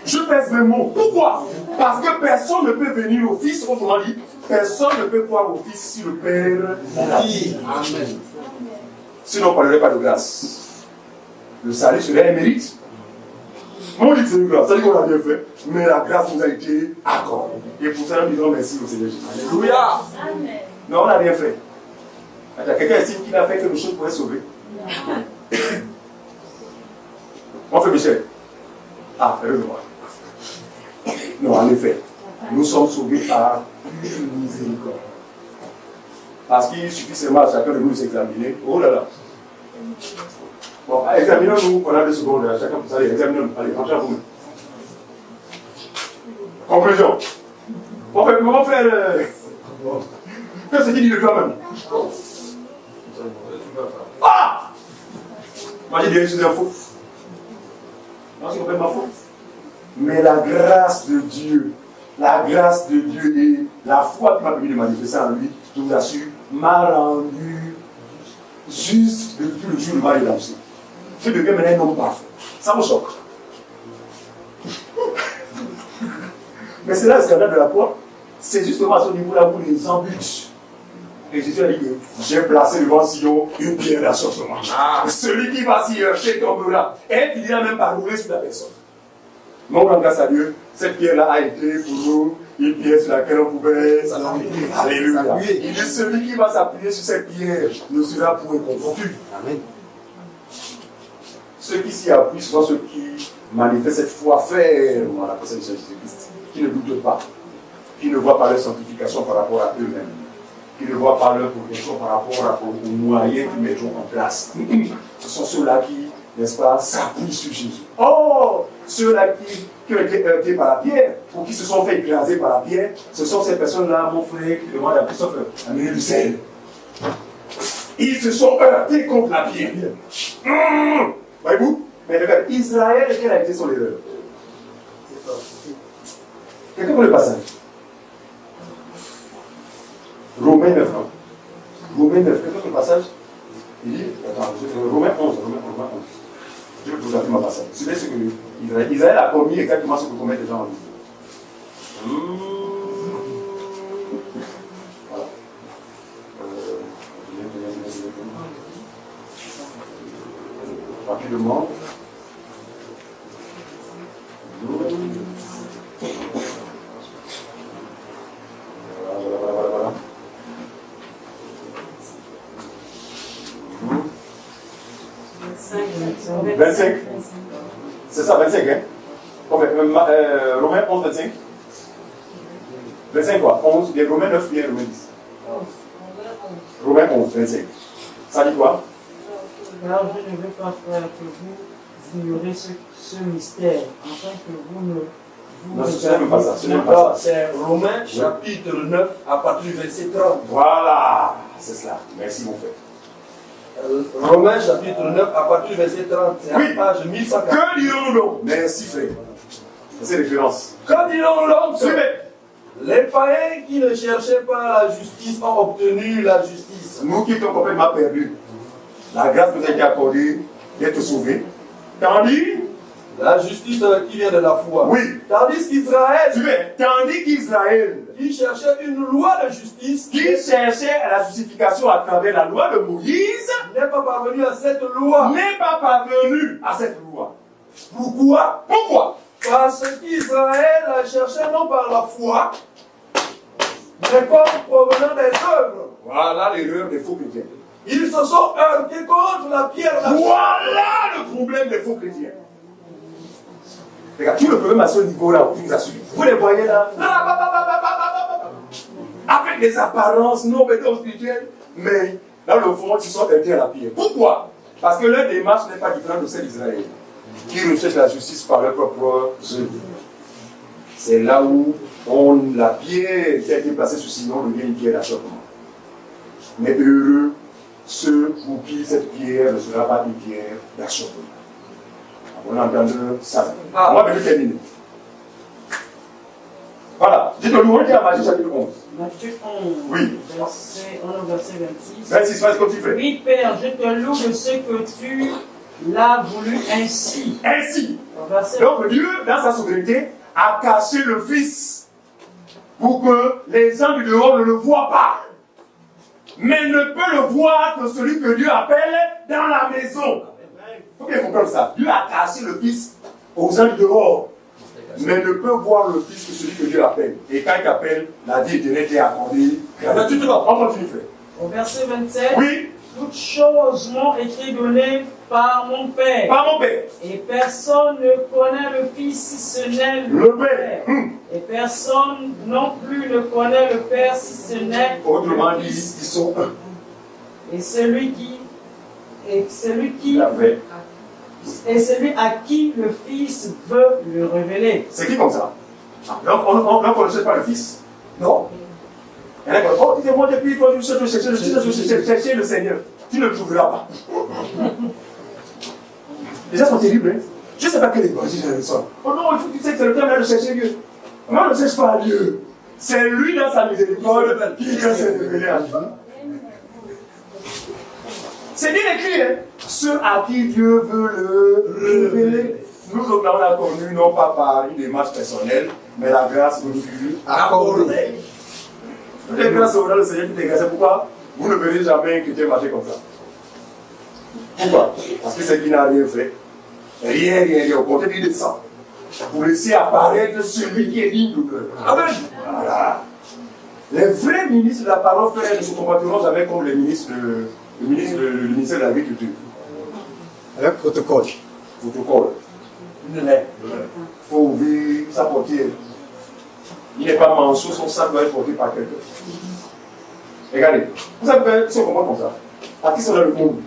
Je pèse mes mots. Pourquoi? Parce que personne ne peut venir au Fils, autrement dit, personne ne peut croire au Fils si le Père l'a dit. Amen. Sinon, on ne parlerait pas de grâce. Le salut serait un mérite. On dit que c'est une grâce, ça dit qu'on a bien fait, mais la grâce nous a été accordée. Et pour ça, nous disons merci au Seigneur Jésus. Alléluia. Amen. Non, on n'a rien fait. Quelqu'un estime qu'il a fait quelque chose pour être sauvé? On fait Michel. Ah, fais-le-moi. Non, en effet, nous sommes sauvés par une miséricorde. Parce qu'il suffit seulement à chacun de nous de s'examiner. Oh là là. Bon, examinons-nous, on a 2 secondes, chacun pour ça, examinons-nous. Allez, rentrez à vous. Conclusion. Mon frère, qu'est-ce qu'il dit de toi-même? Ah! Moi j'ai dit que c'est un faux. Moi je comprends ma faute. Mais la grâce de Dieu et la foi qui m'a permis de manifester en lui, je vous assure, m'a rendu juste depuis le jour de ma rédemption. Je deviens maintenant un homme parfait. Ça me choque. Mais c'est là le scandale de la croix. C'est justement à ce niveau-là où les gens butent. Et Jésus a dit que j'ai placé devant Sion une pierre d'achoppement. Celui qui va s'y heurter tombera. Et elle finira même par rouler sur la personne. Non, grâce à Dieu, cette pierre-là a été pour nous une pierre sur laquelle on pouvait s'appuyer. Alléluia. Il dit celui qui va s'appuyer sur cette pierre ne sera point confus. Amen. Ceux qui s'y appuient sont ceux qui manifestent cette foi ferme en la personne de Jésus-Christ, qui ne doutent pas, qui ne voient pas leur sanctification par rapport à eux-mêmes, qui ne voient pas leur progression par rapport aux moyens qu'ils mettront en place. Ce sont ceux-là qui, n'est-ce pas, s'appuient sur Jésus. Oh, ceux-là qui ont été heurtés par la pierre, ou qui se sont fait écraser par la pierre, ce sont ces personnes-là, mon frère, qui demandent à Christophe d'amener du sel. Ils se sont heurtés contre la pierre. Voyez-vous? Mais regarde, Israël, quelle a été son erreur? Quelqu'un pour le passage? Romains 9, non? Romains 9, quelqu'un pour le passage? Il dit, attends, Romains 11. Je vais vous appeler ma passage. C'est ce que Israël a commis exactement ce que commettent les gens en lui. Voilà. Rapidement. Voilà. 25. C'est ça, 25, hein? Romains 11, 25. 25 quoi? 11, bien Romains 9, bien Romains 10. Romains 11, 25. Ça dit quoi? Alors je ne veux pas faire que vous ignorez ce mystère, afin que vous ne... Non, ce n'est même pas ça. Ce n'est pas ça. C'est Romains chapitre 9 à partir du verset 30. Voilà, c'est cela. Merci mon frère. Romains chapitre 9 à partir du verset 30. C'est oui. à page 1140. Que dirons-nous donc? Merci frère. C'est référence. Que dirons-nous donc? Les païens qui ne cherchaient pas la justice ont obtenu la justice. Nous qui sommes complètement perdus, la grâce nous a été accordée d'être sauvés. Tandis la justice qui vient de la foi. Oui. Tandis qu'Israël, tandis qu'Israël, qui cherchait une loi de justice, qui cherchait la justification à travers la loi de Moïse, n'est pas parvenu à cette loi. N'est pas parvenu à cette loi. Pourquoi? Pourquoi? Parce qu'Israël a cherché non par la foi, mais comme provenant des œuvres. Voilà l'erreur des faux chrétiens. Ils se sont heurtés contre la pierre. Voilà le problème des faux chrétiens. Regarde, tout le problème à ce niveau-là, je vous assure. Vous les voyez là, avec des apparences non spirituelles, mais dans le fond, ils sont heurtés à la pierre. Pourquoi? Parce que leur démarche n'est pas différente de celle d'Israël, qui recherche la justice par leurs propres œuvres. C'est là où la pierre qui a été placée sur Sion devient une pierre d'achoppement. Mais heureux ceux pour qui cette pierre ne sera pas une pierre d'achoppement. On entend ça. On va terminer. Voilà. Dites-nous, on dit à Matthieu chapitre 11. Matthieu 11. Oui. Verset 26. 26, vas-y, comme tu fais. Oui, Père, je te loue de ce que tu l'as voulu ainsi. Ainsi. Verset... Donc Dieu, dans sa souveraineté, a caché le Fils pour que les gens du dehors ne le voient pas. Mais ne peut le voir que celui que Dieu appelle dans la maison. Il faut bien comprendre ça. Dieu a caché le Fils aux gens du dehors. Mais ne peut voir le Fils que celui que Dieu appelle. Et quand il appelle, la vie éternelle est accordée. On continue, frère. Au verset 27. Oui. Toutes choses m'ont été données par mon Père. Par mon Père. Et personne ne connaît le Fils si ce n'est le Père. Et personne non plus ne connaît le Père si ce n'est autrement dit, ils sont un. Et celui à qui le Fils veut le révéler. C'est qui comme ça? Donc on ne cherche pas le Fils. Non. Il y en a qui disent, oh, dis-moi depuis, il faut chercher le Seigneur. Tu ne le trouveras pas. Les gens sont terribles, hein. Je ne sais pas quel évangile je reçois. Oh non, il faut que tu sais que c'est le temps de chercher Dieu. Moi, je ne cherche pas Dieu. C'est lui dans sa miséricorde qui vient se révéler à nous. C'est bien écrit, hein. Ceux à qui Dieu veut le révéler. Nous autres, là, on a connu, non pas par une démarche personnelle, mais la grâce nous fut accordée. Toutes les grâces au le Seigneur, toutes les grâces. Pourquoi vous ne verrez jamais un chrétien marcher comme ça? Pourquoi? Parce que c'est qu'il n'a rien fait. Rien. Au contraire, il descend. Pour laisser apparaître celui qui est digne de cœur. Amen. Voilà. Les vrais ministres de la parole, frère, ne se comporteront jamais comme les ministres le ministère de l'Agriculture. Avec protocole. Il faut ouvrir sa portière. Il n'est pas manchot, son sac doit être porté par quelqu'un. Regardez, vous savez qu'ils se comportent comme ça. À qui sont dans le monde?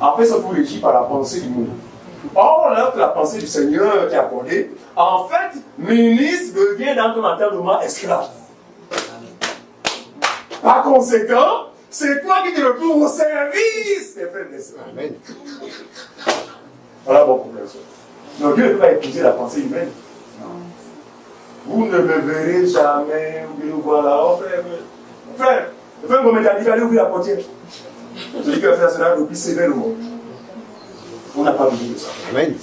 En fait, ils sont tout régis par la pensée du monde. Or, là que la pensée du Seigneur t'est accordée, en fait, ministre devient dans ton entendement esclave. Par conséquent, c'est toi qui te retrouves au service des frères et des sœurs. Amen. Voilà mon problème. Donc Dieu ne peut pas épouser la pensée humaine. Vous ne me verrez jamais, vous voilà, oh frère, le frère m'a dit d'aller ouvrir la portière. Je dis que le frère sera le plus sévère au monde. On n'a pas besoin de ça. Amen.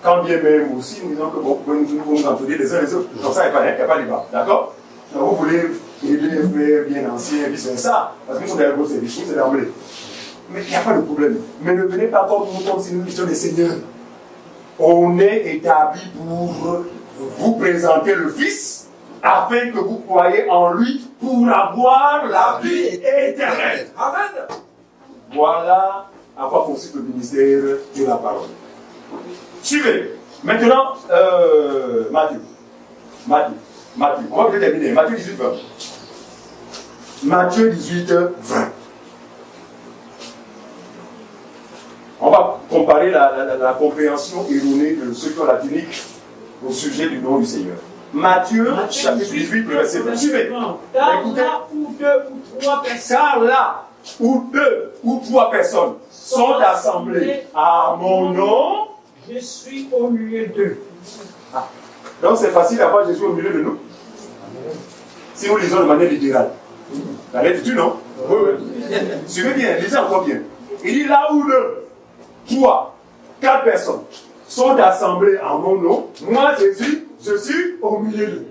Quand bien même aussi, nous disons que bon, nous nous entourer les uns les autres. Donc ça, il n'y a pas de débat. D'accord? Donc vous voulez aider les frères bien anciens, puis c'est ça, parce qu'ils sont derrière vos services, c'est d'emblée. Mais il n'y a pas de problème. Mais ne venez pas comme si nous étions des seigneurs. On est établi pour vous présenter le Fils, afin que vous croyez en lui pour avoir la vie éternelle. Amen. Voilà à quoi consiste le ministère de la parole. Suivez. Maintenant, Matthieu. On va terminer. Matthieu 18, 20. Matthieu 18, 20. On va comparer la compréhension erronée de ceux qui ont la tunique au sujet du nom du Seigneur. Matthieu chapitre 18, verset 20. Suivez. Car là où deux ou trois personnes sont assemblées à mon nom, je suis au milieu d'eux. Ah. Donc c'est facile d'avoir Jésus au milieu de nous. Si nous lisons de manière littérale. La lettre du non? Oui. Suivez bien, lisez encore bien. Il dit là où 2, 3, 4 personnes sont assemblées en mon nom, moi Jésus, je suis au milieu d'eux.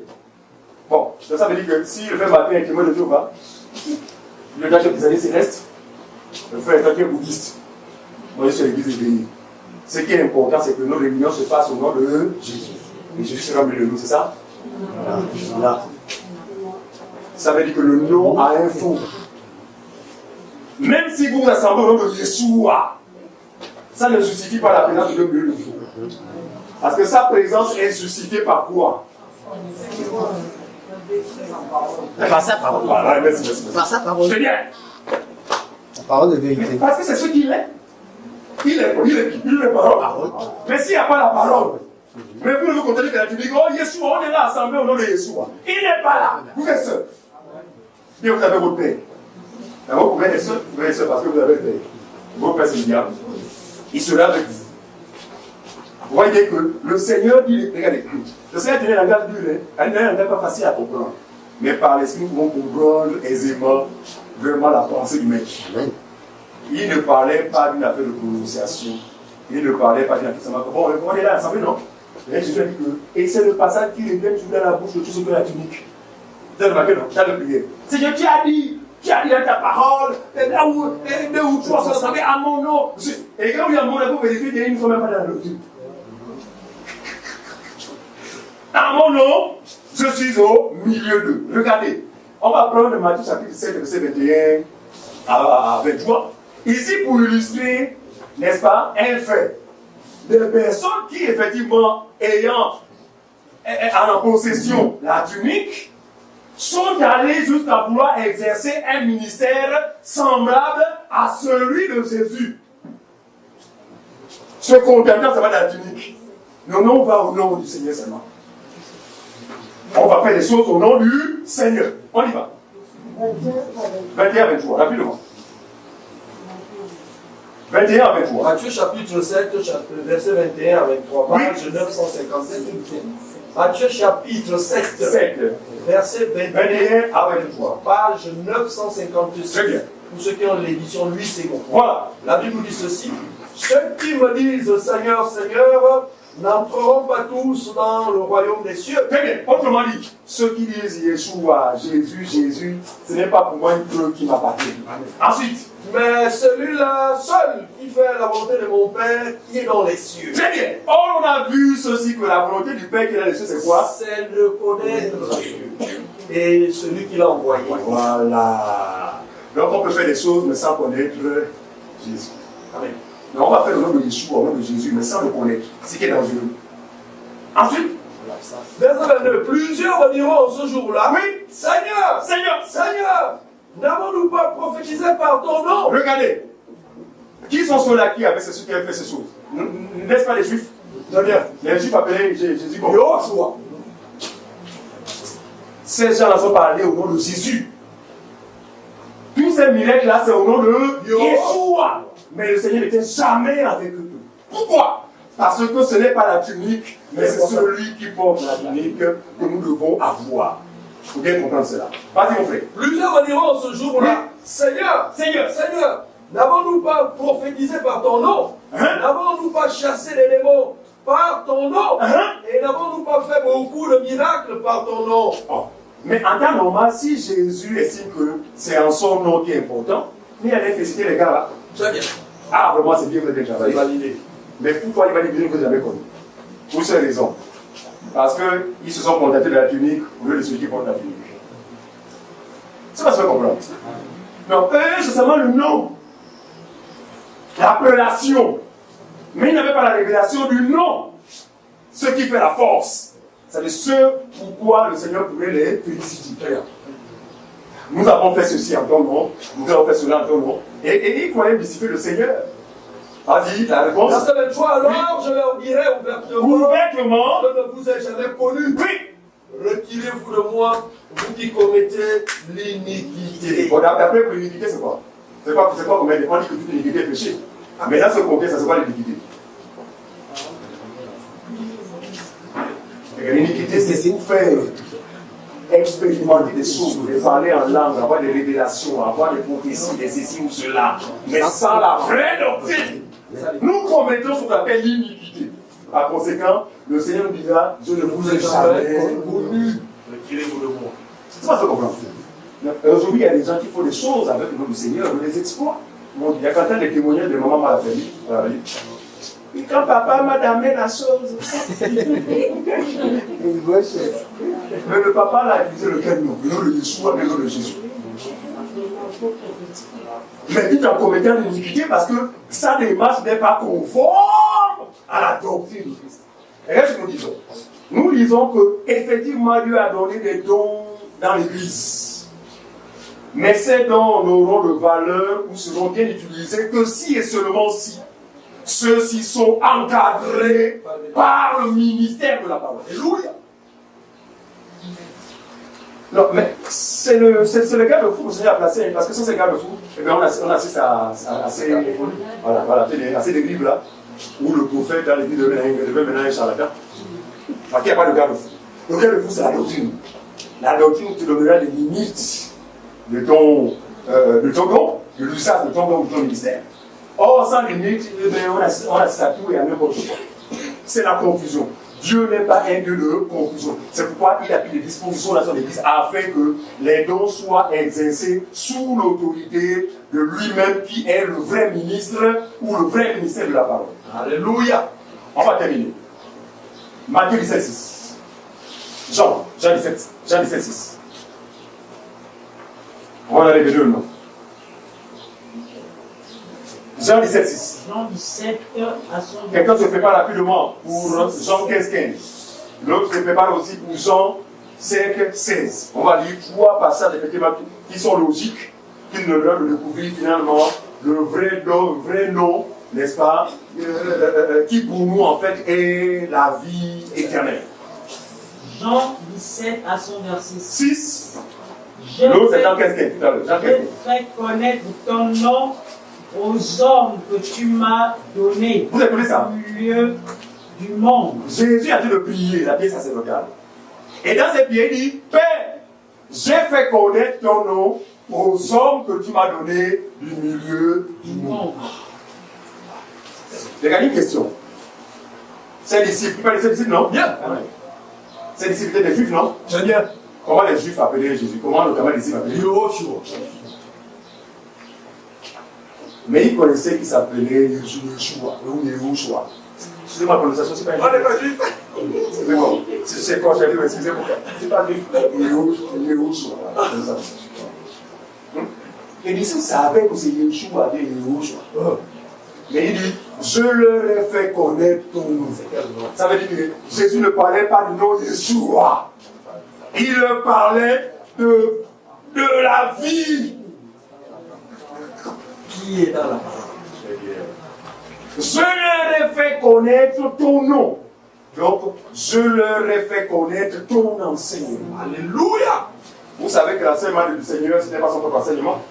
Bon, ça veut dire que si le frère Martin est témoin de Jéhovah, le gars des années célestes, le frère est bouddhiste. Moi je suis à l'église éveillée. Ce qui est important, c'est que nos réunions se fassent au nom de Jésus. Et Jésus sera au milieu de nous, c'est ça? Voilà. Ça veut dire que le nom a un fond. Même si vous vous assemblez au nom de Yeshua, ça ne justifie pas la présence de Dieu. Parce que sa présence est justifiée par quoi? Par sa parole. Voilà, merci. Par sa parole. C'est bien. La parole de vérité. Parce que c'est ce qu'il est. Il est parole. Mais s'il n'y a pas la parole, mais vous ne vous contentez que la Bible dit, oh Yeshua, on est là assemblés au nom de Yeshua. Il n'est pas là. Vous êtes seul. Et vous avez votre père. D'abord, vous êtes seul parce que vous avez le père. Votre père, c'est le diable. Il sera avec vous. Vous voyez que le Seigneur dit, regardez, le Seigneur tenait un langage dur, un langage pas facile à comprendre. Mais par l'esprit, nous pouvons comprendre aisément vraiment la pensée du mec. Il ne parlait pas d'une affaire de prononciation. Il ne parlait pas d'une affaire de bon, on est là ensemble, non? Et Jésus a dit que, et c'est le passage qui revient toujours dans la bouche de tous ceux qui ont la tunique. Vous avez remarqué, non? Ça le prier. Seigneur, tu as dit dans ta parole, là où 2 ou 3 sont assemblés à mon nom. Et quand vous dites à mon nom, vous vérifiez, ils ne sont même pas dans la doctrine. À mon nom, je suis au milieu d'eux. Regardez, on va prendre Matthieu chapitre 7, verset 21 à 23. Ici, pour illustrer, n'est-ce pas, un fait. Des personnes qui, effectivement, ayant en possession la tunique, sont allées jusqu'à vouloir exercer un ministère semblable à celui de Jésus. Se contentant, ça va de la tunique. Non, on va au nom du Seigneur seulement. On va faire les choses au nom du Seigneur. On y va. 21 à 23, rapidement. 21 à 23. Matthieu chapitre 7, verset 21 à 23, page 956. Matthieu chapitre 7, verset 21 à 23, page 956. Très bien. Pour ceux qui ont l'édition 8 secondes. Voilà. La Bible dit ceci. Ceux qui me disent Seigneur, Seigneur, n'entreront pas tous dans le royaume des cieux. Très bien. Autrement dit, ceux qui disent Yeshua, Jésus, Jésus, ce n'est pas pour moi une preuve qui m'appartient. Ensuite. Mais celui-là seul qui fait la volonté de mon Père qui est dans les cieux. Très bien. Or, on a vu ceci que la volonté du Père qui est dans les cieux, c'est quoi? C'est de connaître et celui qui l'a envoyé. Voilà. Donc, on peut faire des choses, mais sans connaître Jésus. Amen. Donc, on va faire le nom de Yeshua, au nom de Jésus, mais sans le connaître. C'est qui est dangereux. Ensuite, verset 22. Plusieurs me diront ce jour-là. Oui. Seigneur, Seigneur, Seigneur, n'avons-nous pas prophétisé par ton nom? Regardez. Qui sont ceux-là qui avaient fait ces choses? N'est-ce pas les Juifs? Les Juifs appelaient Jésus comme Yoshua. Ces gens-là sont parlés au nom de Jésus. Tous ces miracles-là, c'est au nom de Yeshua. Mais le Seigneur n'était jamais avec eux. Pourquoi? Parce que ce n'est pas la tunique, mais c'est celui qui porte la tunique que nous devons avoir. Il faut bien comprendre cela. Vas-y, mon frère. Plusieurs me diront ce jour-là, Seigneur, Seigneur, Seigneur, n'avons-nous pas prophétisé par ton nom? N'avons-nous pas chassé les démons par ton nom? Et n'avons-nous pas fait beaucoup de miracles par ton nom? Oh. Mais en temps normal, si Jésus estime que c'est en son nom qui est important, il allait féliciter les gars là. Très bien. Ah, vraiment, c'est bien, vous avez bien travaillé. Validé. Mais pourquoi il va dire que vous avez connu? Pour ces raisons. Parce qu'ils se sont contentés de la tunique au lieu de celui qui porte la tunique. C'est pas ce que vous comprenez. Non, eux, c'est seulement le nom. L'appellation. Mais ils n'avaient pas la révélation du nom. Ce qui fait la force. C'est ce pourquoi le Seigneur pouvait les féliciter. Nous avons fait ceci en ton nom, nous avons fait cela en ton nom. Et ils croyaient mystifier le Seigneur. Vas-y, la réponse. Verset 23, alors je leur dirai ouvertement, je ne vous ai jamais connu. Oui. Retirez-vous de moi, vous qui commettez l'iniquité. Bon, d'après pour l'iniquité, c'est quoi? C'est quoi qu'on met? On dit que toute iniquité est péché. Mais dans ce contexte, ça c'est quoi l'iniquité? L'iniquité, c'est pour faire expérimenter des choses, de parler en langue, avoir des révélations, avoir des prophéties, des ceci ou cela, mais sans la vraie doctrine. Nous commettons ce qu'on appelle l'iniquité. Par conséquent, le Seigneur nous dira, je ne vous ai jamais connu. Retirez-vous de moi. C'est pas ce qu'on comprend. Aujourd'hui, il y a des gens qui font des choses avec le nom du Seigneur, des exploits. Bon, il y a quand même des témoignages de maman m'a fait. Et quand papa m'a damné la chose, mais le papa l'a utilisé lequel nom? Le nom de Yeshua, le nom de Jésus. Mais il est en commettant l'iniquité parce que sa démarche n'est pas conforme à la doctrine de Christ. Et là, ce que nous disons. Nous disons qu'effectivement, Dieu a donné des dons dans l'Église. Mais ces dons n'auront de valeur ou seront bien utilisés que si et seulement si ceux-ci sont encadrés par le ministère de la parole. Alléluia. Non, mais c'est le gars de fou que le Seigneur a placé, parce que sans ces gars de fou, eh bien, on assiste à ces dérives là, où le prophète dans l'église devait maintenant un charlatan. Parce qu'il n'y a pas de gars de fou. Le gars de fou, c'est la doctrine. La doctrine te donnera les limites de ton don, de l'usage de ton don ou de ton ministère. Or, sans limite, on assiste à tout et à n'importe quoi. C'est la confusion. Dieu n'est pas un Dieu de confusion. C'est pourquoi il a pris des dispositions dans son église afin que les dons soient exercés sous l'autorité de lui-même qui est le vrai ministre ou le vrai ministère de la parole. Alléluia. On va terminer. Matthieu 17, 6. Jean 17, 6. On va aller les deux noms. Jean 17, 6. Jean 17 à son... Quelqu'un se prépare rapidement pour Jean 15, 15. L'autre se prépare aussi pour Jean 5, 16. On va lire trois passages effectivement qui sont logiques, qui nous donnent de découvrir finalement le vrai nom, n'est-ce pas, qui pour nous en fait est la vie éternelle. Jean 17 à son verset 6. 6. L'autre, c'est Jean 15, tout à l'heure. Jean 15. Je fais connaître ton nom aux hommes que tu m'as donnés. Vous écoutez ça? Au milieu du monde. Jésus a dit de prier, la prière sacerdotale. Et dans cette prière, il dit, Père, j'ai fait connaître ton nom aux hommes que tu m'as donnés du milieu du monde. Regardez une question. C'est disciples, pas les disciples, non? Bien. C'est disciples des Juifs, non? Très bien. Comment les Juifs appelaient Jésus? Comment notamment les disciples appelaient Jésus? Yoshua. Mais ils connaissaient qu'il s'appelait Yeshua ou Yehoshua. Excusez-moi, la prononciation, c'est pas une. On n'est pas juif. C'est bon. Si je sais quoi, je vais dire, excusez-moi. C'est pas juif. Yehoshua. Les disciples savaient que c'est Yeshua et Yehoshua. Mais il dit, je leur ai fait connaître ton nom. Ça veut dire que Jésus ne parlait pas du nom Yeshua. Il leur parlait de la vie. Qui est dans la parole? Je leur ai fait connaître ton nom. Donc, je leur ai fait connaître ton enseignement. Alléluia. Vous savez que l'enseignement du Seigneur, ce n'est pas son propre enseignement.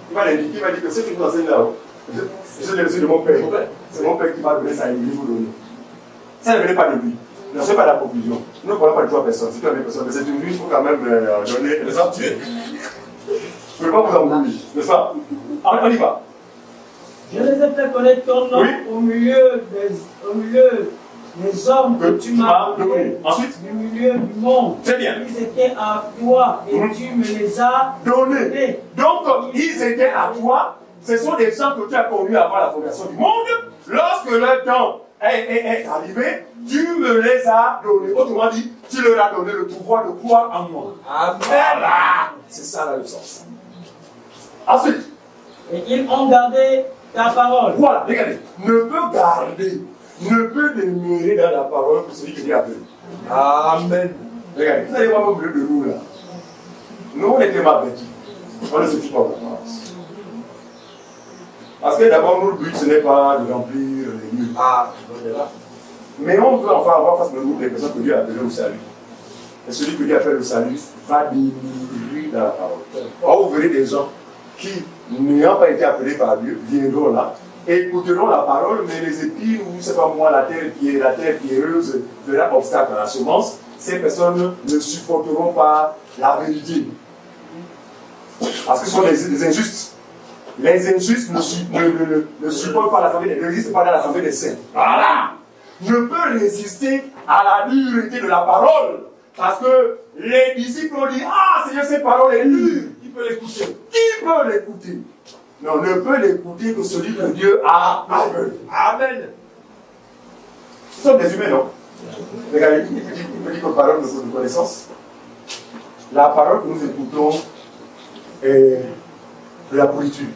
Il va l'indiquer, il va dire que ce que vous enseignez là-haut, je l'ai reçu de mon Père. C'est mon Père qui m'a donné ça et il vous donner. Ça ne venait pas de lui. Ne faites pas la confusion. Nous ne parlons pas de trois personnes. C'est toi même personne. Mais c'est une vie, il faut quand même donner. Je ne peux pas vous embrouiller. N'est-ce pas? On y va. Je les ai fait connaître ton nom au milieu des hommes que tu m'as donnés. Ensuite, du milieu du monde. Très bien. Ils étaient à toi et tu me les as donnés. Donc, ils étaient à toi. Ce sont des gens que tu as connus avant la fondation du monde. Lorsque leur temps est arrivé, tu me les as donnés. Autrement dit, tu leur as donné le pouvoir de croire en moi. Amen. Voilà. C'est ça la leçon. Ensuite. Et ils ont gardé ta parole. Voilà, regardez. Ne peut garder, ne peut demeurer dans la parole que celui qui dit appelé. Amen. Regardez, vous allez voir au milieu de nous là. Nous, on était mal vêtus. On ne se fiche pas de la parole. Parce que d'abord, notre but, ce n'est pas de remplir les murs. Mais on veut enfin avoir face à nous des personnes que Dieu a appelées au salut. Et celui que Dieu appelle au salut va demeurer dans la parole. Or, vous verrez des gens qui, n'ayant pas été appelés par Dieu, viendront là, écouteront la parole, mais les épines, ou je ne sais pas moi, la terre pierreuse fera obstacle à la semence. Ces personnes ne supporteront pas la vérité. Parce que ce sont des injustes. Les injustes ne supportent pas la famille, ne résistent pas dans la famille des saints. Voilà! Ne peut résister à la dureté de la parole. Parce que les disciples ont dit, ah Seigneur, cette parole est dure. Qui peut l'écouter? Qui peut l'écouter? Non, ne peut l'écouter que celui que Dieu a appelé. Amen. Ce sont des humains, non? Regardez, il me dit que parole de connaissance. La parole que nous écoutons est de la pourriture.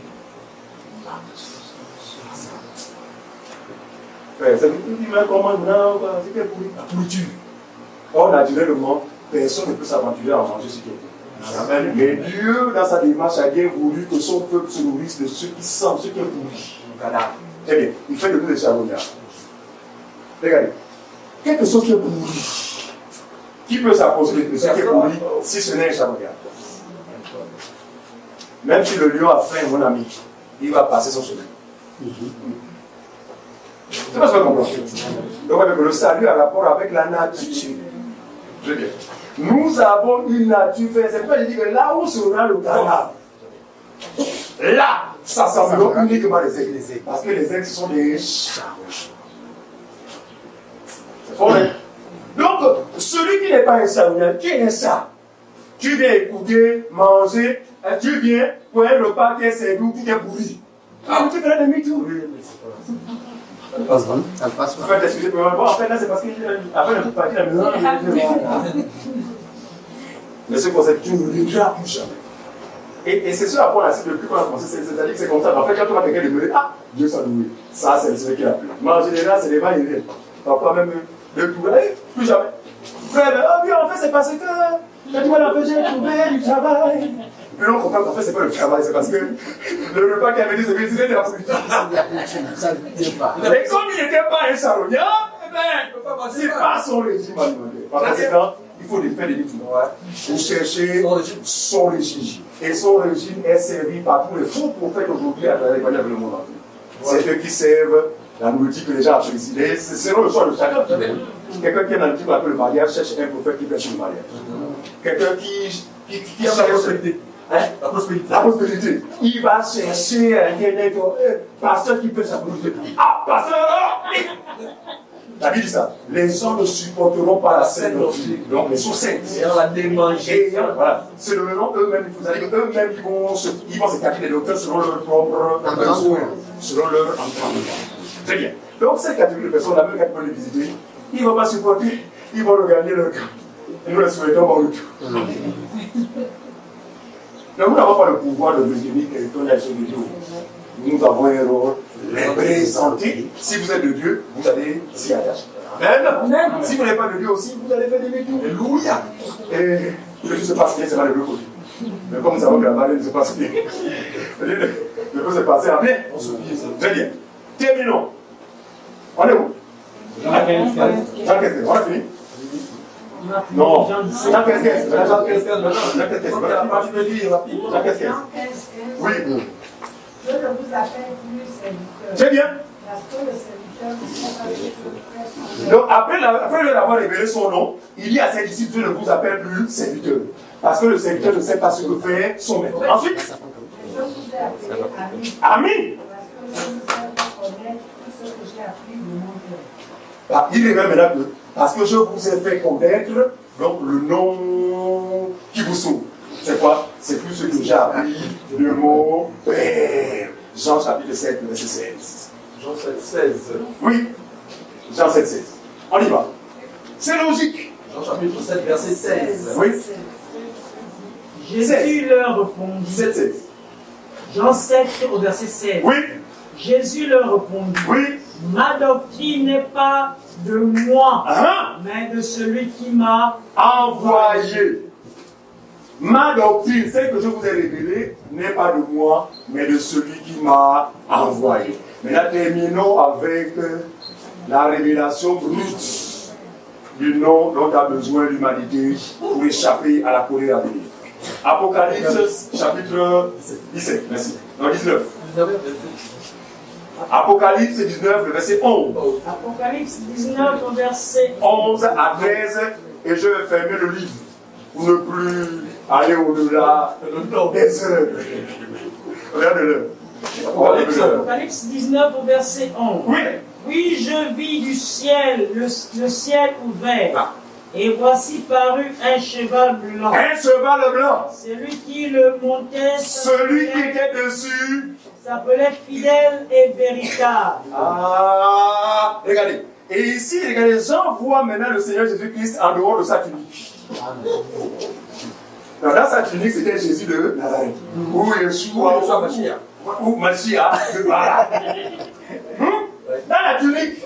C'est comment c'est quelle pourriture. Or, naturellement, personne ne peut s'aventurer à manger ce qui est bon. Mais Dieu, dans sa démarche, a bien voulu que son peuple se nourrisse de ce qui sent, ce qui est pourri. Très bien. Il fait de nous des charognards. Regardez. Quelque chose qui est pourri. Qui peut s'approcher de ce qui est pourri si ce n'est un charognard? Même si le lion a faim, mon ami, il va passer son chemin. C'est pas ce que vous comprenez. Donc, le salut a rapport avec la nature. Très bien. Nous avons une nature faite. C'est pourquoi je dis que là où sera le cadavre, là, ça semblera uniquement les aigles. Parce que les aigles, ce sont des chats. C'est fort, hein? Donc, celui qui n'est pas un charognard, qui est un chat? Tu viens écouter, manger, et tu viens pour un repas qui est servi ou qui est pourri. Ah, tu fais des mythes. Ça passe pas. En fait, excusez-moi, en fait, là, c'est parce qu'après le parti de la maison, mais ce concept, tu ne le diras plus jamais. Et c'est ce à quoi on a cité depuis qu'on a commencé, c'est-à-dire que c'est comme ça. En fait, quand tu vas quelqu'un de ah, Dieu s'en doué. Ça, c'est celui qui a plu. Mais en général, c'est les va et vient. Parfois même le tout, plus jamais. Frère, ah oui, en fait, c'est parce que quand tu vas la j'ai trouvé du travail. Mais non, en fait, c'est pas le travail, c'est parce que le repas qu'il avait dit, c'est de la politique. Ça ne vient pas. Et comme il n'était pas un charognard, eh bien, c'est pas son régime alimentaire. Par conséquent, il il faut faire des détours. Vous cherchez son régime. Et son régime est servi par tous les faux prophètes aujourd'hui à travers le monde entier. C'est eux qui servent la nourriture que les gens apprécient. C'est selon le choix de chacun. Quelqu'un qui est dans le type après le mariage cherche un prophète qui prêche sur le mariage. Quelqu'un qui a la prospérité. La prospérité. La prospérité. Il va chercher un pasteur qui prêche la prospérité. Ah, pasteur! La Bible dit ça. Les gens ne supporteront pas la saine doctrine. Donc, les choses saines. Et on la démanger. Voilà. C'est le nom eux-mêmes. Vous allez eux-mêmes, ils vont s'écarter des docteurs selon leur propre besoin, selon leur entendement. Très bien. Donc, cette catégorie de personnes, la même qu'elles peuvent les visiter, ils ne vont pas supporter, ils vont regagner leur camp. Et nous les souhaitons bon retour. Donc, nous n'avons pas le pouvoir de maintenir quelqu'un dans ce vidéo. Nous avons un rôle, les présenter. Si vous êtes de Dieu, vous allez s'y attacher. Amen. Si vous n'êtes pas de Dieu aussi, vous allez faire des détours. Alléluia. Et le Dieu se passe bien, c'est pas le côté. Mais comme nous savons que la marée ne se passe bien, le peut se passer en bien. On se plie, ça. Très bien. Terminons. On est où? Jean 15. On a fini? Non. Jean 15. Jean 15. Oui. Je ne vous appelle plus serviteur. Très bien. Parce que le serviteur ne sait pas ce que fait. Donc, après lui avoir révélé son nom, il dit à ses disciples, je ne vous appelle plus serviteur. Parce que le serviteur ne sait pas ce que fait son maître. Ensuite, Je vous ai appelé ami. Ami. Parce que je ne sais pas connaître tout ce que j'ai appris de mon Père. Il révèle maintenant que, parce que je vous ai fait connaître, donc le nom qui vous sauve. C'est quoi? C'est plus ce que j'ai appris de mon Père. Jean chapitre 7, verset 16. Jean 7, 16. Oui. Jean 7, 16. On y va. C'est logique. Jean chapitre 7, verset 16. Oui. Jésus leur répondit. 7, 16. Jean 7 au verset 16. Oui. Jésus leur répondit. Oui. Ma doctrine n'est pas de moi, mais de celui qui m'a envoyé. Ma doctrine, celle que je vous ai révélée, n'est pas de moi, mais de celui qui m'a envoyé. Maintenant, terminons avec la révélation brute du nom dont a besoin l'humanité pour échapper à la colère à venir. Apocalypse, chapitre 17, merci. Non, 19. Apocalypse 19, le verset 11. Apocalypse 19 au verset 11 à 13, et je vais fermer le livre pour ne plus aller au-delà des heures. Regarde l'heure. Apocalypse 19 au verset 11. Oui. Puis je vis du ciel, le ciel ouvert, et voici parut un cheval blanc. Un cheval blanc. Celui qui le montait, celui qui était dessus, s'appelait fidèle et véritable. Ah, regardez. Et ici, regardez, Jean voit maintenant le Seigneur Jésus-Christ en dehors de sa tunique. Dans sa tunique, c'était Jésus de Nazareth. Ou Yeshua, ou Mashiach. Voilà. Dans la tunique.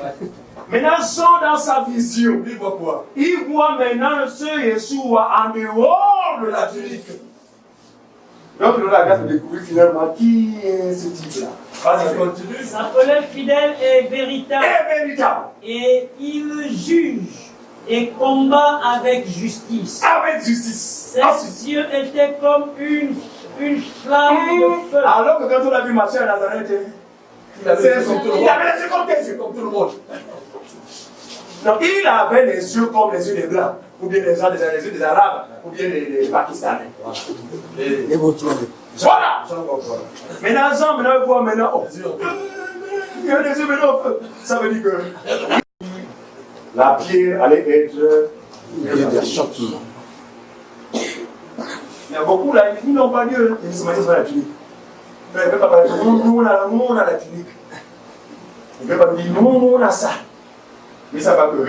Maintenant, Jean, dans sa vision, il voit quoi? Il voit maintenant ce Yeshua en dehors de la tunique. Donc, il a grâce de découvrir finalement qui est ce type-là. Vas-y, continue. Il s'appelait fidèle et véritable. Et véritable. Et il juge et combat avec justice. Avec justice. Ses yeux étaient comme une flamme de feu. Alors que quand on a vu marcher à Nazareth, il avait les yeux comme tout le monde. Donc, il avait les yeux comme les yeux des Blancs, ou bien les yeux des Arabes, ou bien les Pakistanais. Voilà. Maintenant, Jean, il voit maintenant, oh, il y a les yeux maintenant au feu. Ça veut dire que la pierre allait être choquée. Il y a beaucoup là, ils n'ont pas Dieu. Ils se mettent sur la tunique. Ils ne peuvent pas parler, nous on a la tunique. Ils ne peuvent pas dire, nous on a ça. Mais ça va que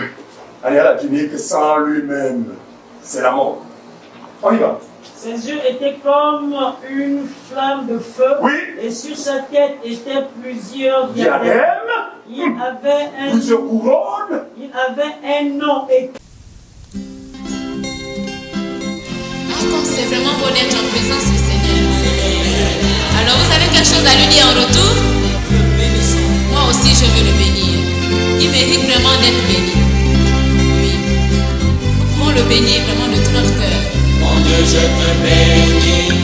aller à la tunique sans lui-même, c'est la mort. On y va. Ses yeux étaient comme une flamme de feu. Oui. Et sur sa tête étaient plusieurs diadèmes. Il avait plusieurs couronnes. Il avait un nom écrit. Comme c'est vraiment bon d'être en présence du Seigneur. Alors vous avez quelque chose à lui dire en retour? Moi aussi je veux le bénir. Il mérite vraiment d'être béni. Oui. Nous pouvons le le bénir vraiment de tout notre cœur. Mon Dieu, je te bénis.